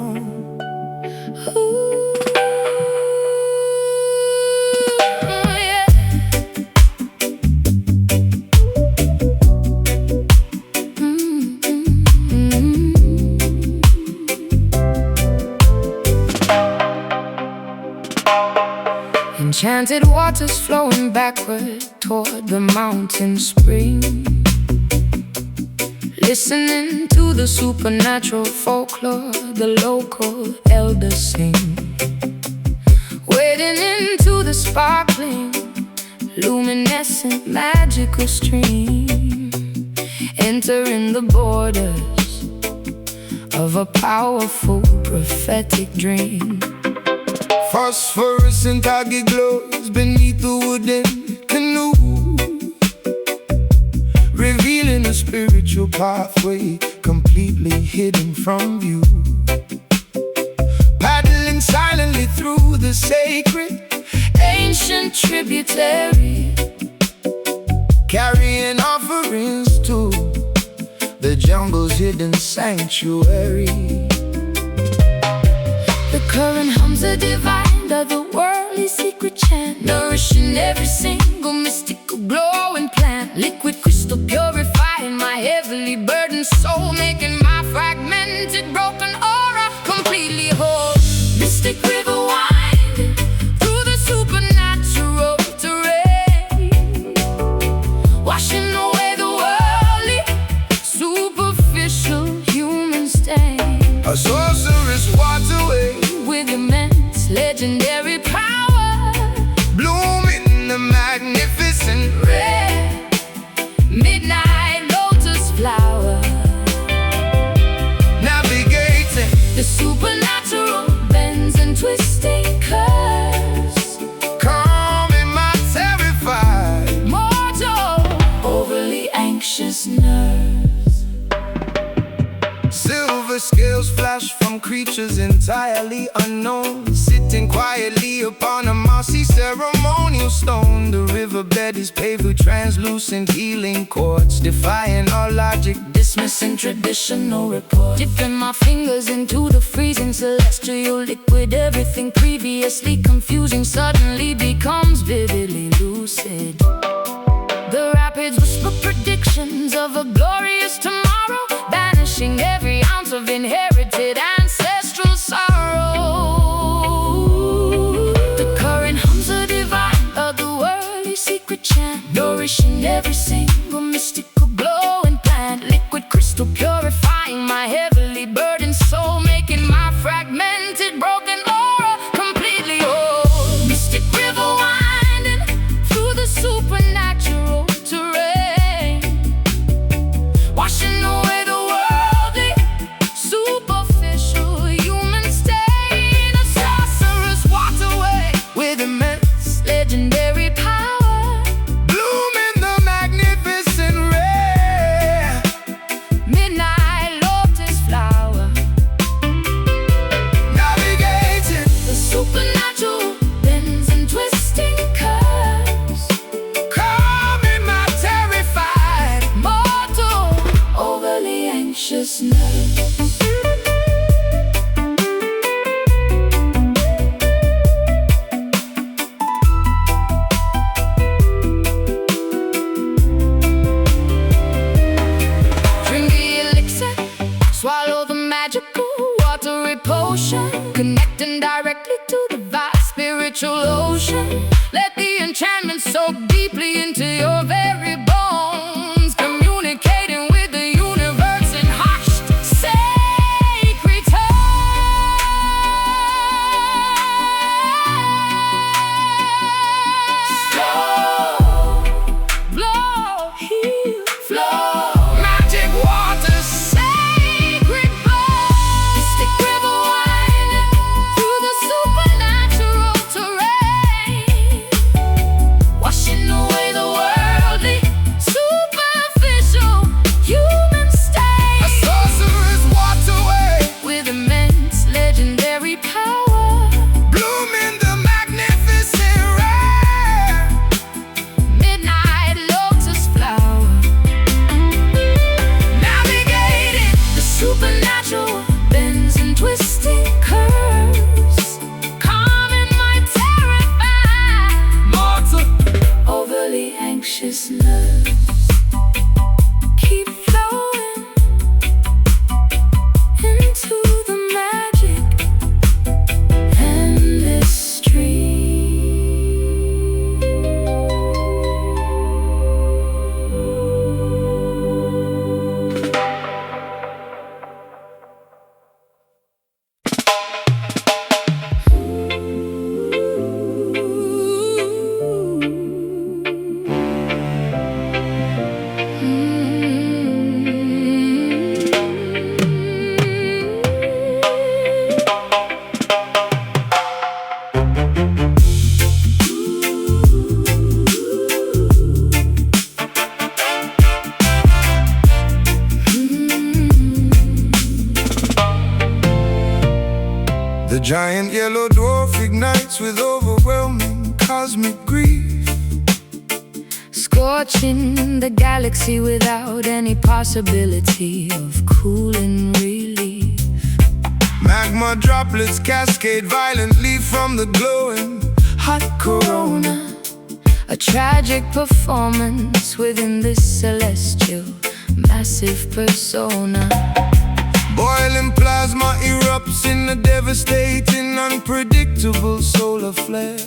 Speaker 3: Enchanted waters flowing backward toward the mountain spring, listening to the supernatural folklore the local elders sing. Wading into the sparkling, luminescent, magical stream, entering the borders of a powerful prophetic dream.
Speaker 2: Phosphorescent algae glows beneath the wooden canoe, revealing a spiritual pathway completely hidden from view. Paddling silently through the sacred,
Speaker 3: Ancient tributary,
Speaker 2: carrying offerings to the jungle's hidden sanctuary.
Speaker 3: the current hums a divine, otherworldly secret chant, nourishing every single mystical glowing plant. Liquid crystal purifying my heavily burdened soul, making my fragmented broken aura completely whole. Mystic river winding through the supernatural terrain, washing away the worldly, superficial human stain.
Speaker 2: A sorceress waterway,
Speaker 3: With immense legendary power,
Speaker 2: blooming in the magnificent
Speaker 3: red midnight lotus flower,
Speaker 2: navigating
Speaker 3: the supernatural bends and twisting,
Speaker 2: entirely unknown, sitting quietly upon a mossy ceremonial stone. The riverbed is paved with translucent healing chords, defying all logic, dismissing traditional reports.
Speaker 3: Dipping my fingers into the freezing celestial liquid, everything previously confusing suddenly becomes vividly lucid. The rapids whisper predictions of a glorious tomorrow, banishing every ounce of inherited ancestral sorrow. The current hums a divine, otherworldly secret chant, nourishing every single mystical glowing plant. Liquid crystal purifying my heavily burdened soul, making my fragmented, broken aura completely whole. Mystic river winding through the supernatural terrain, washing away the worldly, superficial human stain. A sorcerer's waterway with immense legendary power,
Speaker 2: Bloom in the magnificent ray.
Speaker 3: midnight lotus flower,
Speaker 2: Navigating
Speaker 3: the supernatural bends and twisting curves,
Speaker 2: calming my terrified
Speaker 3: mortal, overly anxious nerves. Drink the elixir, swallow the magical watery potion, connecting directly to the vast spiritual ocean. Let the enchantment soak deeply into your very bones, communicating with the universe in hushed, sacred tones. Blow, heal, flow,
Speaker 2: magic waters.
Speaker 3: sacred blood. Mystic river winding through the supernatural terrain, washing away the worldly, superficial human stain.
Speaker 2: A sorcerer's waterway,
Speaker 3: With immense legendary power,
Speaker 2: bloom in the magnificent ray.
Speaker 3: midnight lotus flower,
Speaker 2: Navigating
Speaker 3: the supernatural bends and twisting curves, calming my terrified,
Speaker 2: mortal,
Speaker 3: overly anxious nerves. Keep flowing into the magic endless stream.
Speaker 2: The giant yellow dwarf ignites with overwhelming cosmic grief.
Speaker 3: Scorching the galaxy without any possibility of cooling relief.
Speaker 2: Magma droplets cascade violently from the glowing hot corona.
Speaker 3: A tragic performance within this celestial, massive persona.
Speaker 2: Boiling plasma erupts in a devastating, unpredictable solar flare.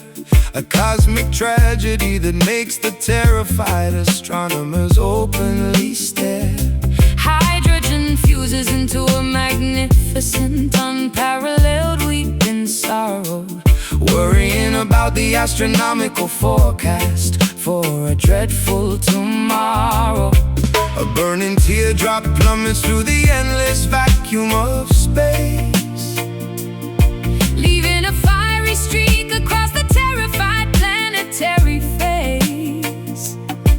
Speaker 2: A cosmic tragedy that makes the terrified astronomers openly stare.
Speaker 3: Hydrogen fuses into a magnificent, unparalleled weeping sorrow,
Speaker 2: Worrying about the astronomical forecast for a dreadful tomorrow. A burning teardrop plummets through the endless vacuum of space,
Speaker 3: leaving a fiery streak across the terrified planetary face.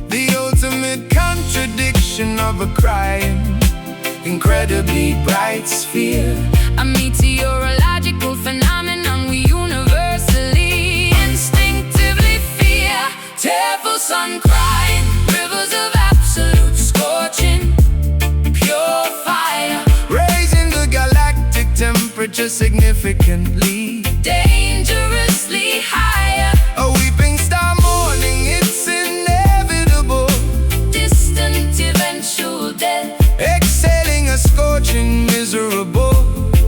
Speaker 2: the ultimate contradiction of a crying, incredibly bright sphere.
Speaker 3: A meteorological
Speaker 2: significantly,
Speaker 3: dangerously higher.
Speaker 2: a weeping star mourning, it's inevitable,
Speaker 3: Distant eventual death.
Speaker 2: exhaling a scorching, miserable,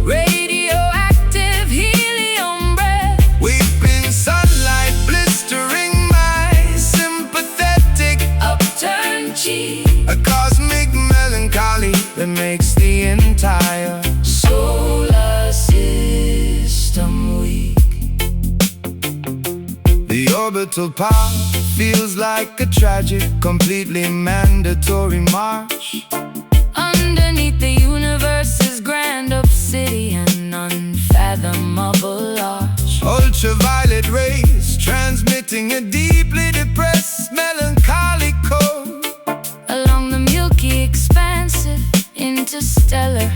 Speaker 3: Radioactive helium breath.
Speaker 2: weeping sunlight blistering my sympathetic,
Speaker 3: Upturned cheek.
Speaker 2: a cosmic melancholy that makes the entire
Speaker 3: Solar system weak.
Speaker 2: The orbital path feels like a tragic, completely mandatory march.
Speaker 3: Underneath the universe's grand obsidian, unfathomable arch.
Speaker 2: Ultraviolet rays transmitting a deeply depressed, melancholic code.
Speaker 3: Along the milky, expansive, interstellar,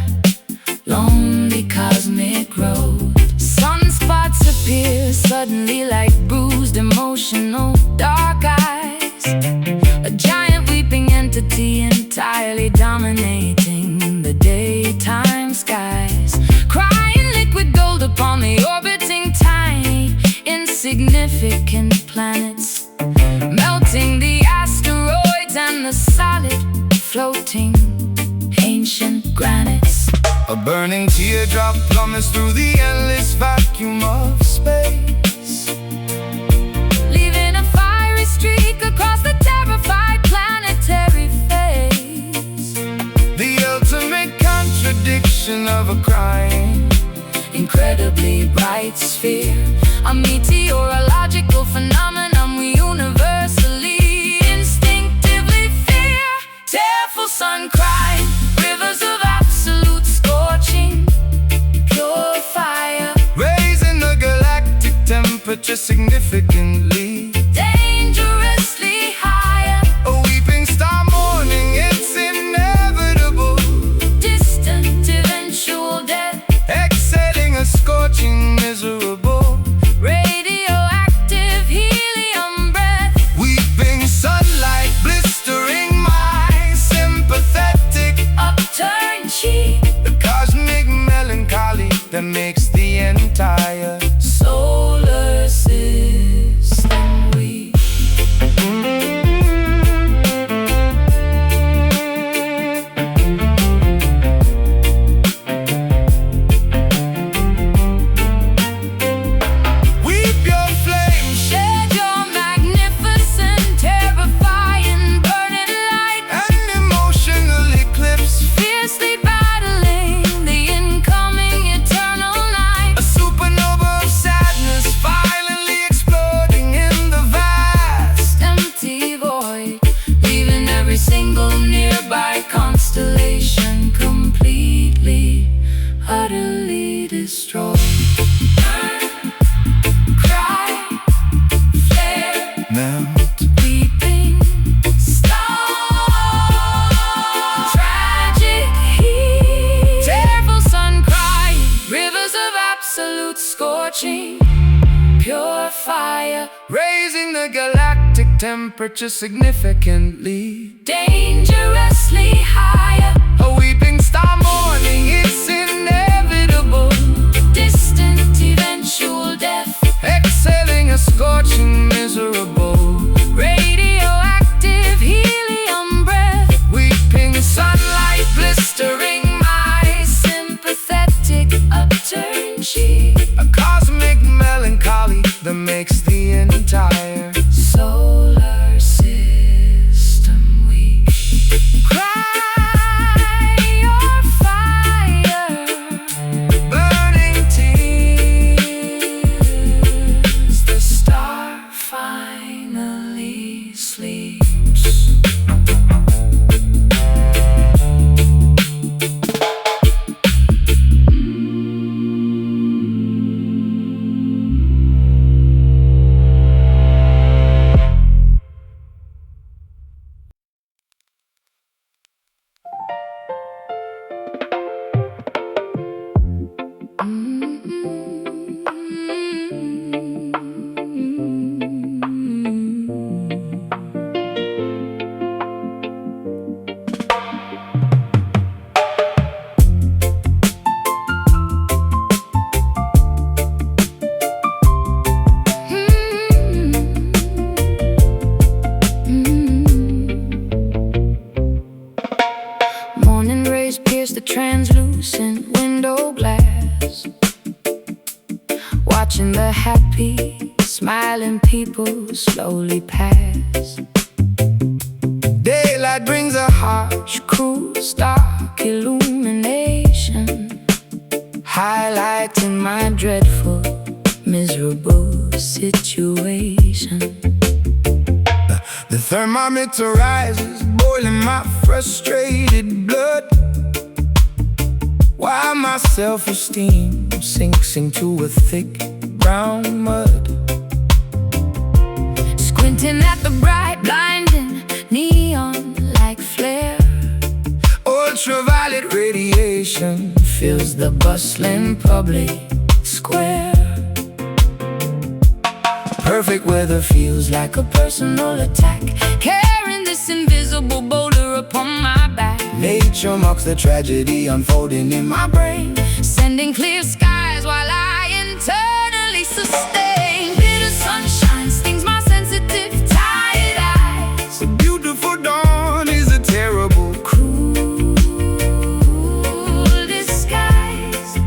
Speaker 3: lonely cosmic road. Sunspots appear suddenly like bruised, emotional, dark eyes. A giant weeping entity entirely dominating the daytime skies. Crying liquid gold upon the orbiting tiny, insignificant planets. Melting the asteroids and the solid, floating, ancient granites.
Speaker 2: A burning teardrop plummets through the endless vacuum of space,
Speaker 3: Leaving a fiery streak across the terrified planetary phase.
Speaker 2: the ultimate contradiction of a crying,
Speaker 3: Incredibly bright sphere, a meteorological phenomenon we universally, instinctively fear. Tearful sun crying, rivers of absolute scorching, pure fire,
Speaker 2: raising the galactic temperature significantly,
Speaker 3: dangerously higher.
Speaker 2: a weeping star mourning, it's inevitable,
Speaker 3: Distant eventual death.
Speaker 2: exhaling a scorching, miserable,
Speaker 3: Radioactive helium breath.
Speaker 2: weeping sunlight blistering my sympathetic,
Speaker 3: Upturned cheek.
Speaker 2: the cosmic melancholy that makes the entire
Speaker 3: Solar system weak.
Speaker 2: weep your flame,
Speaker 3: Shed your magnificent, terrifying, burning light.
Speaker 2: an emotional eclipse,
Speaker 3: Fiercely battling the incoming eternal night.
Speaker 2: a supernova of sadness violently exploding in the vast,
Speaker 3: Empty void, leaving every single nearby constellation completely, utterly destroyed. Burn, cry, flare,
Speaker 2: melt,
Speaker 3: weeping star. Tragic heat, tearful sun crying, rivers of absolute scorching, pure fire,
Speaker 2: raising the galactic temperature significantly,
Speaker 3: dangerously higher.
Speaker 2: a weeping star mourning, it's inevitable,
Speaker 3: Distant eventual death.
Speaker 2: exhaling a scorching, miserable,
Speaker 3: Radioactive helium breath.
Speaker 2: weeping
Speaker 3: Sunlight blistering my sympathetic, upturned cheek.
Speaker 2: a cosmic melancholy that makes the entire
Speaker 3: Solar system weak. Cry your fire,
Speaker 2: burning
Speaker 3: tears. The star finally sleeps. street, smiling people slowly pass.
Speaker 2: Daylight brings a harsh,
Speaker 3: Cruel, stark illumination, highlighting my dreadful, miserable situation.
Speaker 2: the thermometer rises, boiling my frustrated blood, while my self-esteem sinks into a thick brown mud.
Speaker 3: Squinting at the bright, blinding neon like flare,
Speaker 2: Ultraviolet radiation
Speaker 3: fills the bustling public square.
Speaker 2: perfect weather
Speaker 3: Feels like a personal attack, carrying this invisible boulder upon my back.
Speaker 2: Nature mocks the tragedy unfolding in my brain,
Speaker 3: Sending clear skies while I internally sustain. Bitter sunshine stings my sensitive, tired eyes.
Speaker 2: a beautiful dawn is a terrible
Speaker 3: Cruel disguise.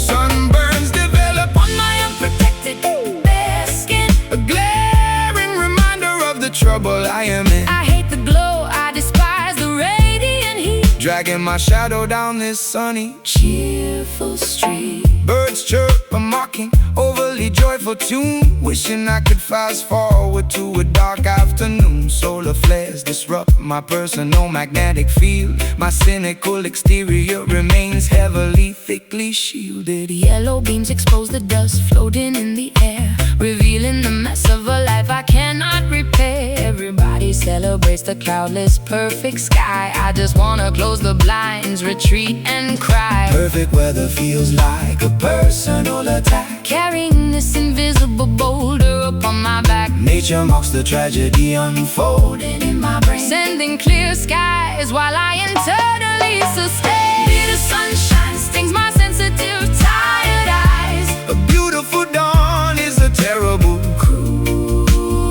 Speaker 2: sunburns develop
Speaker 3: On my unprotected bare skin,
Speaker 2: a glaring reminder of the trouble I am in.
Speaker 3: I hate the glow, I despise the radiant heat.
Speaker 2: Dragging my shadow down this sunny,
Speaker 3: Cheerful street,
Speaker 2: birds chirp a mocking, overly joyful tune, wishing I could fast forward to a dark afternoon. Solar flares disrupt my personal magnetic field. My cynical exterior remains heavily, thickly shielded.
Speaker 3: yellow beams expose the dust floating in the air, revealing the mess of a life I cannot repair. Everybody celebrates the cloudless, perfect sky. I just wanna close the blinds, retreat and cry.
Speaker 2: Perfect weather feels like a personal attack.
Speaker 3: Carrying this invisible boulder upon my back,
Speaker 2: Nature mocks the tragedy unfolding in my brain,
Speaker 3: sending clear skies while I internally sustain. Bitter sunshine stings my sensitive, tired eyes.
Speaker 2: a beautiful dawn is a terrible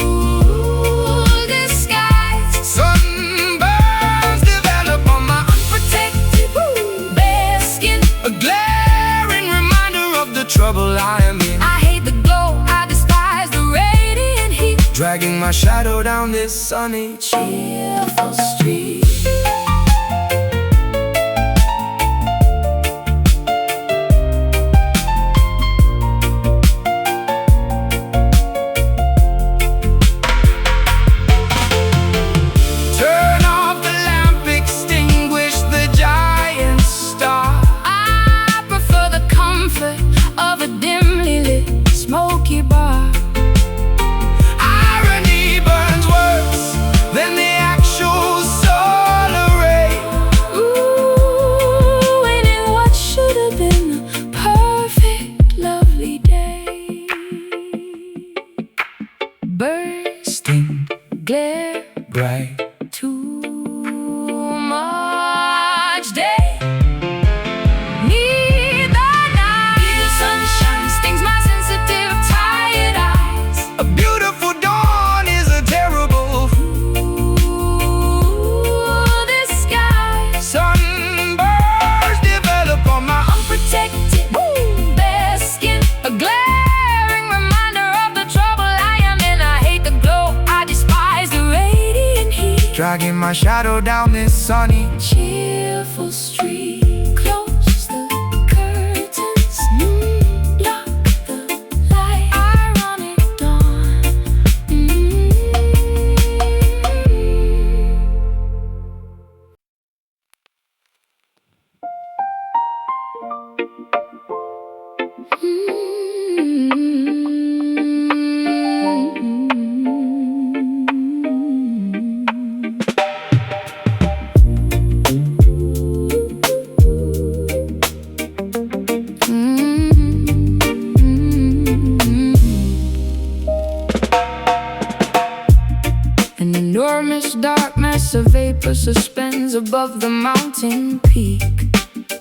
Speaker 3: Cruel disguise.
Speaker 2: sunburns develop on my
Speaker 3: Unprotected, bare skin,
Speaker 2: a glaring reminder of the trouble I am in.
Speaker 3: I hate the glow, I despise the radiant heat.
Speaker 2: Dragging my shadow down this sunny,
Speaker 3: Cheerful street,
Speaker 2: turn off the lamp, extinguish the giant star.
Speaker 3: I prefer the comfort of a dimly lit smoky bar.
Speaker 2: Irony burns worse than the actual solar ray.
Speaker 3: Ooh, ain't it what should have been a perfect, lovely day? Bursting, glare,
Speaker 2: Bright
Speaker 3: too much day. Need the night. The sunshine stings my sensitive, tired eyes.
Speaker 2: a beautiful dawn is a terrible
Speaker 3: Ooh, disguise.
Speaker 2: sunburns develop on my
Speaker 3: Unprotected, bare skin, a glaring reminder of the trouble I am in. I hate the glow, I despise the radiant heat.
Speaker 2: dragging my shadow down this sunny,
Speaker 3: Cheerful street, close the curtains, lock the light. Ironic dawn. An enormous dark mass of vapor suspends above the mountain peak.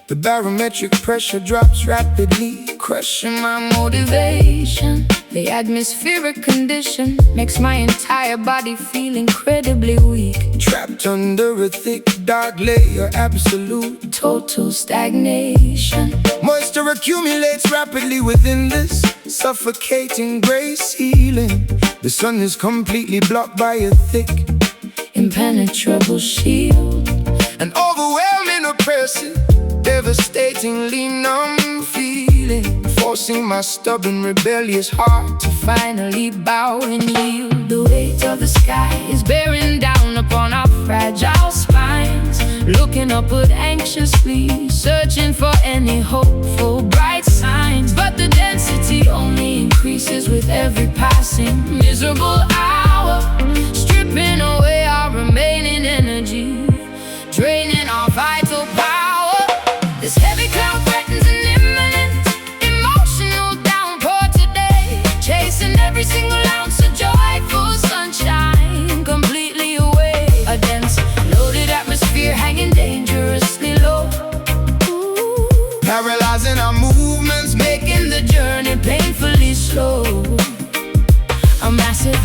Speaker 2: the barometric pressure drops rapidly,
Speaker 3: Crushing my motivation, the atmospheric condition makes my entire body feel incredibly weak.
Speaker 2: Trapped under a thick, dark layer, absolute
Speaker 3: Total stagnation.
Speaker 2: moisture accumulates rapidly within this suffocating gray ceiling. The sun is completely blocked by a thick,
Speaker 3: Impenetrable shield.
Speaker 2: an overwhelming, oppressive, devastatingly numb feeling, forcing my stubborn, rebellious heart to
Speaker 3: Finally bow and yield. The weight of the sky is bearing down upon our fragile spines. Looking upward anxiously, searching for any hopeful bright signs. But the density only increases with every passing miserable hour, stripping away our remaining energy, draining our vital power. This heavy cloud threatens an imminent emotional downpour today, chasing every single ounce of joyful sunshine completely away. A dense, loaded atmosphere hanging dangerously low,
Speaker 2: paralyzing our movements,
Speaker 3: making the journey painfully slow. A massive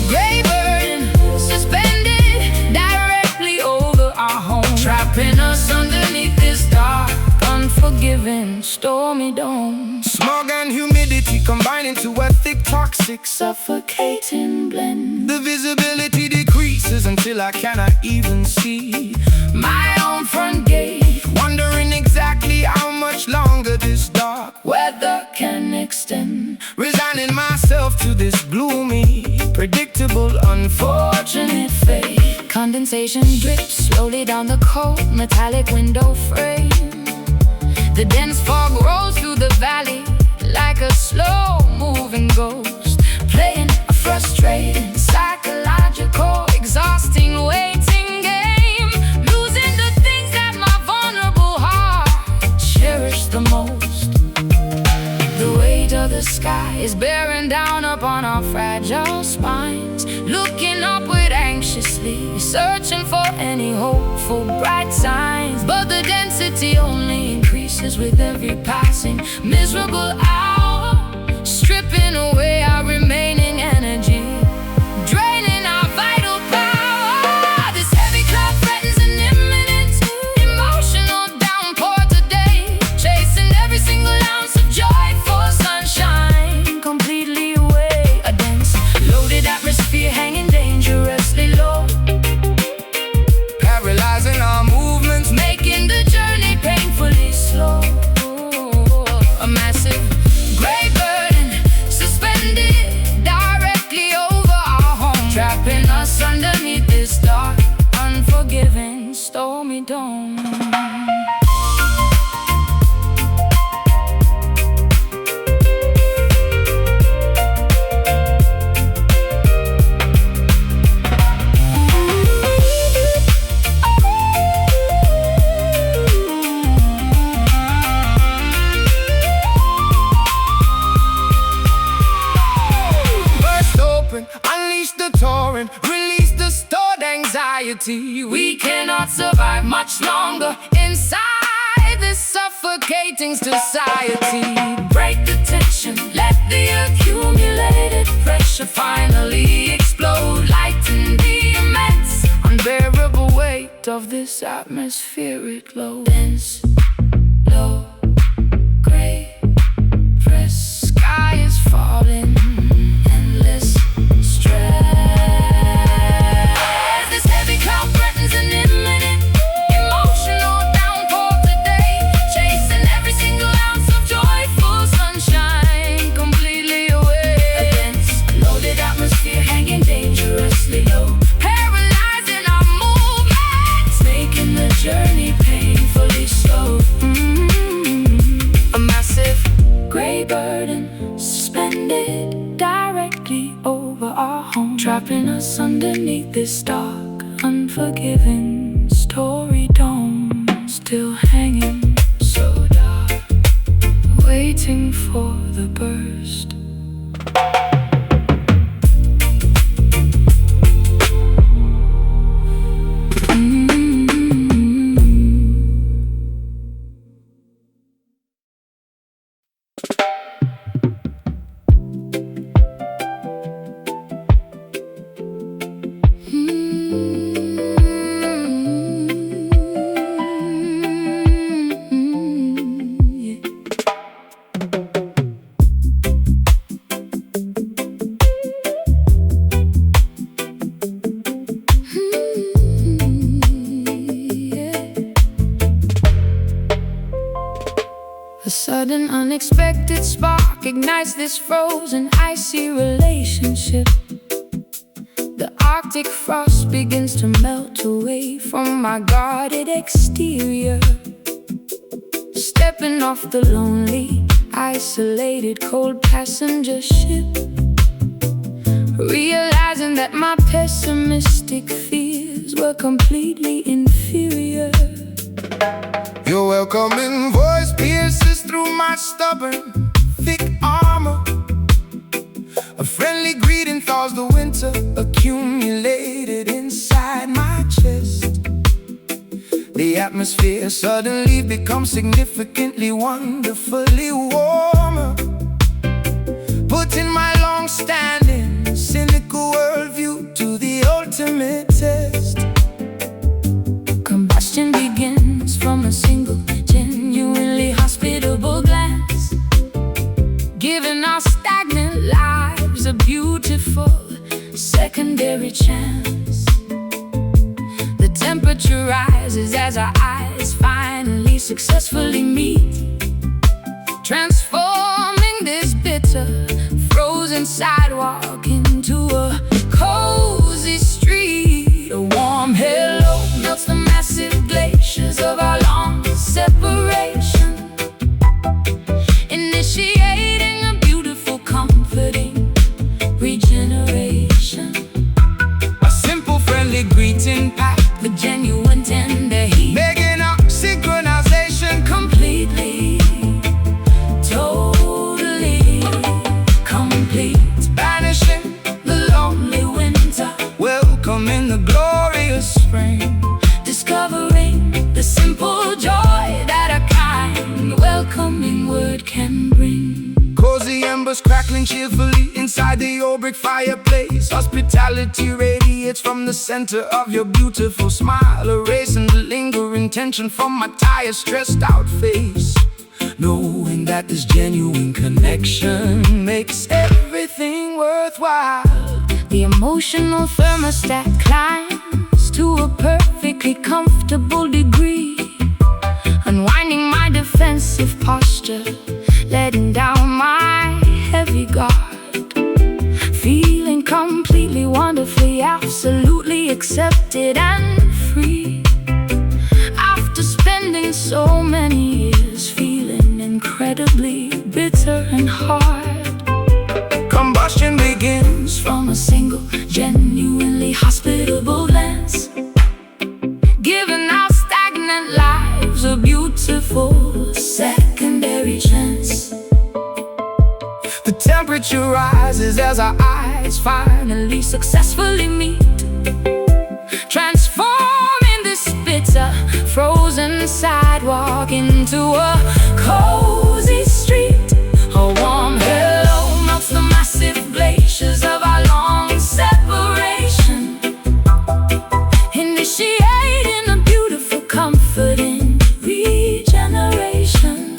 Speaker 3: gray burden suspended directly over our home, trapping us underneath this dark, unforgiving, stormy dome.
Speaker 2: smog and humidity combining to a thick, toxic
Speaker 3: Suffocating blend.
Speaker 2: The visibility decreases until I cannot even see
Speaker 3: My own front gate,
Speaker 2: wondering exactly how much longer this dark,
Speaker 3: weather can extend.
Speaker 2: resigning myself to this gloomy, predictable,
Speaker 3: Fortunate fate. Condensation drips slowly down the cold metallic window frame. The dense fog rolls through the valley like a slow-moving ghost, playing a frustrating, psychological, exhausting waiting game, losing the things that my vulnerable heart cherished the most. The weight of the sky is bearing down upon our fragile spines, looking upward anxiously, searching for any hopeful bright signs. But the density only increases with every passing miserable hour, stripping away our remaining energy, draining our vital power. This heavy cloud threatens an imminent emotional downpour today, chasing every single ounce of joyful sunshine completely away. A dense, loaded atmosphere hanging dangerously low,
Speaker 2: paralyzing our movements,
Speaker 3: making the journey painfully slow. A massive gray burden suspended directly over our home, trapping us underneath this dark, unforgiving, stormy dome.
Speaker 2: unleash the torrent, release the stored anxiety.
Speaker 3: We cannot survive much longer inside this suffocating society. Break the tension, let the accumulated pressure finally explode. Lighten the immense, unbearable weight of this atmospheric load. Dense, low, gray, press, sky is falling. Endless stress. This heavy cloud threatens an imminent emotional downpour today, chasing every single ounce of joyful sunshine completely away. A dense, loaded atmosphere hanging dangerously low, paralyzing our movements, making the journey painfully slow. A massive gray burden suspended directly over our home, trapping us underneath this dark, unforgiving story dome. Still hanging so dark, waiting for the burst. sudden unexpected spark ignites this frozen, icy relationship. The Arctic frost begins to melt away from my guarded exterior. Stepping off the lonely, isolated, cold passenger ship, realizing that my pessimistic fears were completely inferior.
Speaker 2: Your welcoming voice pierces through my stubborn, thick armor. A friendly greeting thaws the winter accumulated inside my chest. The atmosphere suddenly becomes significantly, wonderfully warmer, putting my long-standing, cynical worldview to the ultimate test.
Speaker 3: Combustion begins from a single, genuinely hospitable glance, giving our stagnant lives a beautiful secondary chance. The temperature rises as our eyes finally successfully meet, transforming this bitter, frozen sidewalk into a cozy street. A warm hello melts the massive glaciers of our long separation, initiating a beautiful, comforting regeneration.
Speaker 2: A simple, friendly greeting packed
Speaker 3: With genuine tender heat,
Speaker 2: making our synchronization
Speaker 3: completely, totally complete.
Speaker 2: banishing
Speaker 3: The lonely winter,
Speaker 2: welcoming the glorious spring.
Speaker 3: discovering the simple joy that a kind, welcoming word can bring.
Speaker 2: Cozy embers crackling cheerfully inside the old brick fireplace. Hospitality radiates from the center of your beautiful smile, erasing the lingering tension from my tired, stressed out face. Knowing that this genuine connection makes everything worthwhile.
Speaker 3: The emotional thermostat climbs to a perfectly comfortable degree, unwinding my defensive posture, letting down my heavy guard, feeling completely, wonderfully, absolutely accepted and free. After spending so many years feeling incredibly bitter and hard,
Speaker 2: Combustion begins
Speaker 3: from a single, genuinely hospitable glance, giving our stagnant lives a beautiful secondary chance.
Speaker 2: The temperature rises as our eyes
Speaker 3: Finally successfully meet, transforming this bitter, frozen sidewalk into a cozy street. A warm hello melts the massive glaciers of our long separation, initiating a beautiful, comforting regeneration.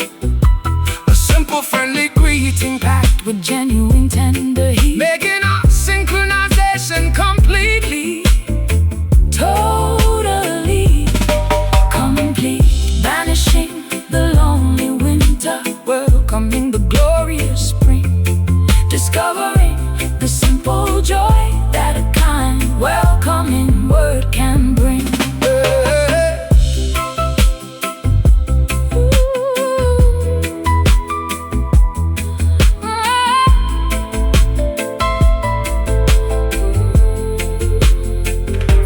Speaker 2: a simple, friendly greeting packed
Speaker 3: With genuine tender heat,
Speaker 2: making our synchronization completely,
Speaker 3: totally complete. Banishing the lonely winter,
Speaker 2: welcoming the
Speaker 3: glorious spring. Discovering the simple joy that a kind, welcoming word can bring.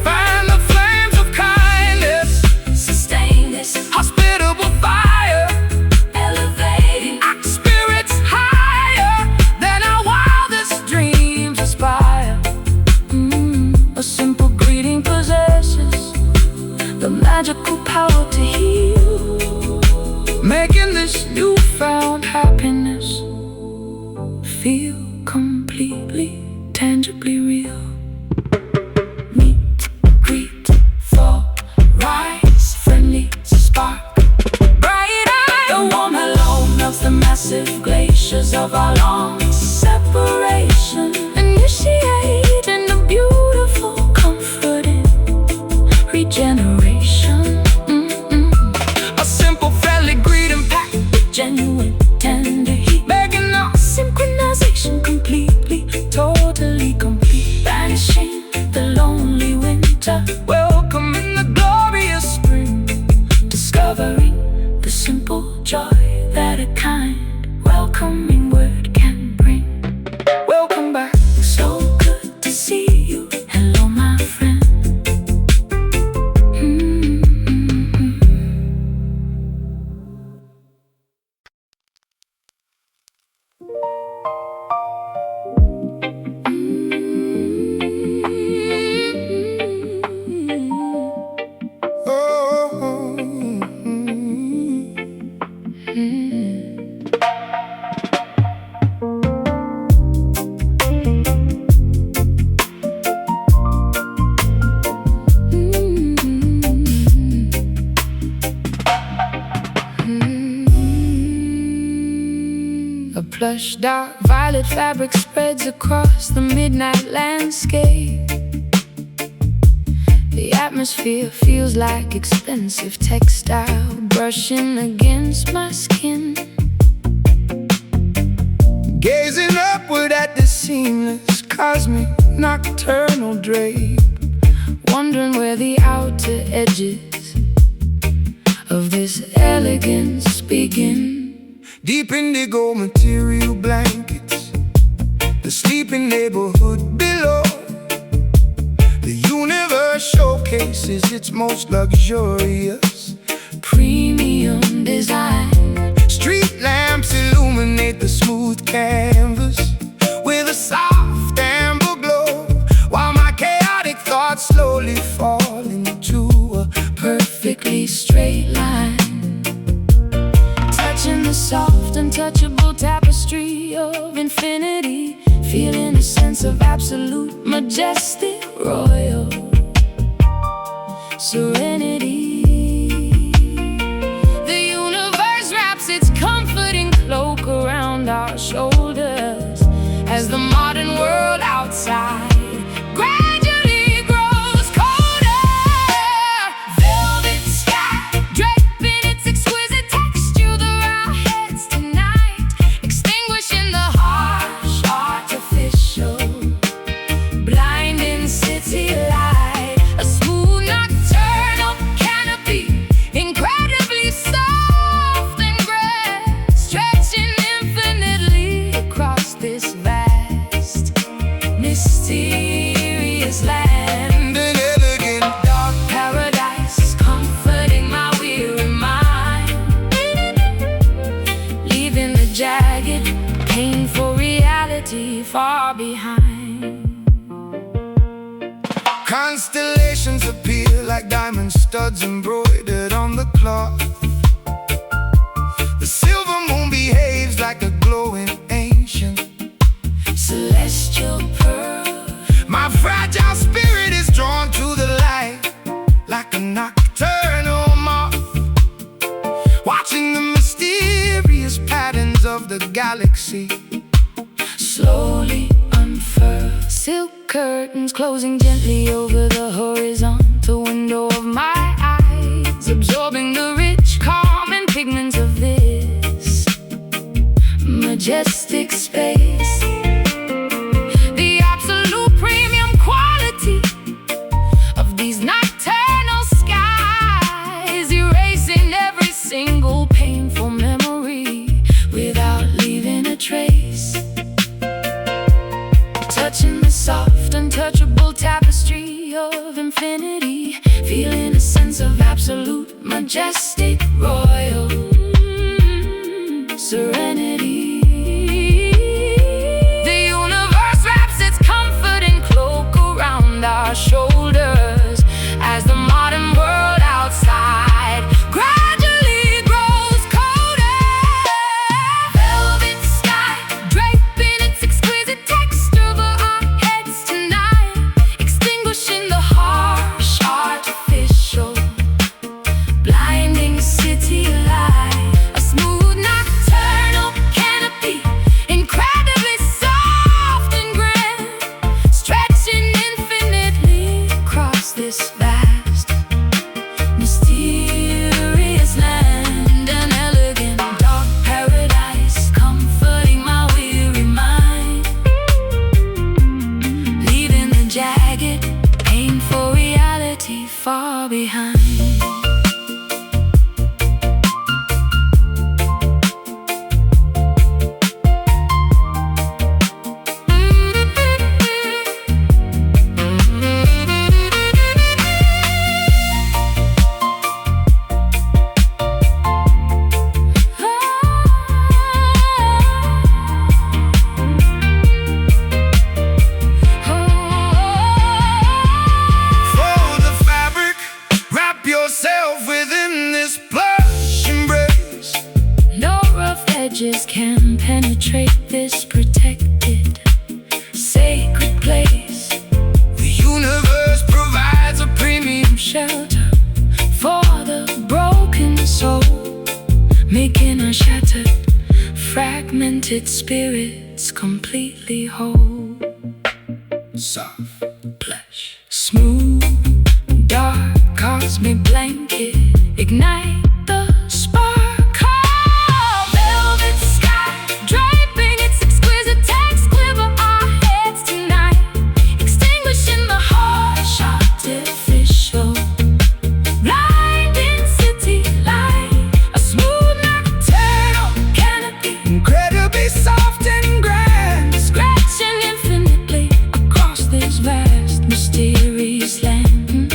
Speaker 2: fan the flames of kindness,
Speaker 3: Sustain this,
Speaker 2: hospitable fire,
Speaker 3: elevating
Speaker 2: spirits higher than our wildest
Speaker 3: dreams aspire. A simple greeting possesses the magical power to heal,
Speaker 2: making this
Speaker 3: newfound happiness feel completely, tangibly real. Meet, greet, thaw, rise, friendly spark, bright eye. The warm hello melts the massive glaciers of our long separation, initiating a beautiful, comforting regeneration.
Speaker 2: a simple, friendly greeting packed
Speaker 3: Genuine Plush, dark, violet fabric spreads across the midnight landscape. The atmosphere feels like expensive textile brushing against my skin.
Speaker 2: Gazing upward at the seamless cosmic nocturnal drape,
Speaker 3: wondering where the outer edges of this elegance begin.
Speaker 2: Deep indigo material blankets, the sleeping neighborhood below. The universe showcases its most luxurious
Speaker 3: premium design.
Speaker 2: Street lamps illuminate the smooth canvas with a soft amber glow, while my chaotic thoughts slowly fall into a
Speaker 3: perfectly straight line, touching the soft, untouchable tapestry of infinity, feeling a sense of absolute, majestic, royal serenity. The universe wraps its comforting cloak around our shoulders as the modern world outside gradually grows colder. Velvet sky draping its exquisite texture over our heads tonight, extinguishing the harsh artificial blinding city light. A smooth nocturnal canopy, incredibly soft and gray, stretching infinitely across this vast, mysterious land.
Speaker 2: an elegant
Speaker 3: Dark paradise comforting my weary mind, leaving the jagged, painful reality far behind.
Speaker 2: constellations appear like diamond studs embroidered on the cloth. The silver moon behaves like a glowing ancient
Speaker 3: Celestial pearl,
Speaker 2: My fragile spirit is drawn to the light like a nocturnal moth, watching the mysterious patterns of the galaxy
Speaker 3: slowly unfurl. Silk curtains closing gently over the horizontal window of my eyes, absorbing the rich, calm, and pigments of this majestic space. The absolute premium quality of these nocturnal skies, erasing every single painful memory without leaving a trace. Touching the soft, untouchable tapestry of infinity, feeling a sense of absolute, majestic, royal serenity. The universe wraps its comforting cloak around our shoulders as the modern world outside gradually grows colder. Velvet sky draping its exquisite texture over our heads tonight, extinguishing the harsh artificial blinding city light. A smooth nocturnal canopy, incredibly soft and grand, stretching infinitely across this vast, mysterious land. An elegant dark paradise comforting my weary mind, leaving the jagged, painful reality far behind.
Speaker 2: Fold the fabric, wrap your
Speaker 3: Lifted spirits completely whole.
Speaker 2: Soft
Speaker 3: Plush, smooth, dark, cosmic blanket, ignite the spark. Oh, velvet sky, draping its exquisite text, quiver our heads tonight, extinguishing the harsh artificial, blinding city light. A smooth nocturnal canopy,
Speaker 2: incredibly soft and grand,
Speaker 3: scratching infinitely across this vast, mysterious land.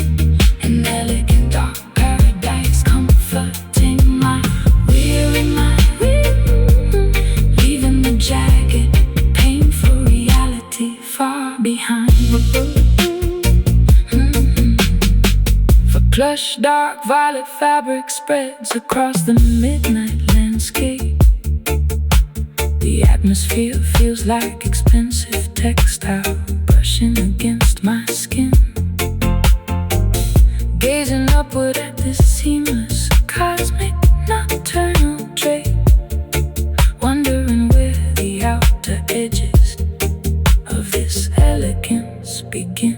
Speaker 3: An elegant dark paradise, comforting my weary mind, leaving the jagged, painful reality far behind. For plush, dark, violet fabric spreads across the midnight landscape. The atmosphere feels like expensive textile brushing against my skin. Gazing upward at this seamless, cosmic, nocturnal drape, wondering where the outer edges of this elegance begin.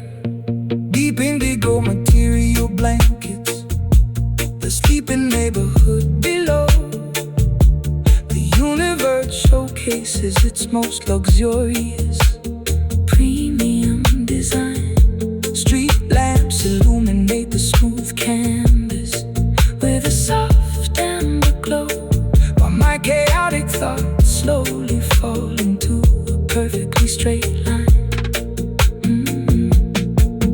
Speaker 2: deep indigo material blankets, the sleeping neighborhood below. The universe showcases its most luxurious, premium design. Street lamps illuminate the smooth canvas with a soft amber glow, while my chaotic thoughts slowly fall into a perfectly straight line.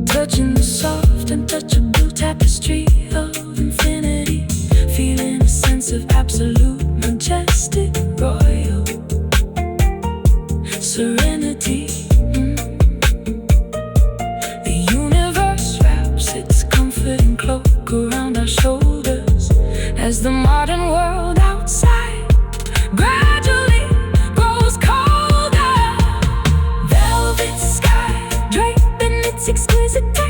Speaker 2: Touching the soft and touchable tapestry of infinity, feeling a sense of absolute, majestic, royal serenity. The universe wraps its comforting cloak around our shoulders as the modern world outside gradually grows colder. Velvet sky draping its exquisite texture,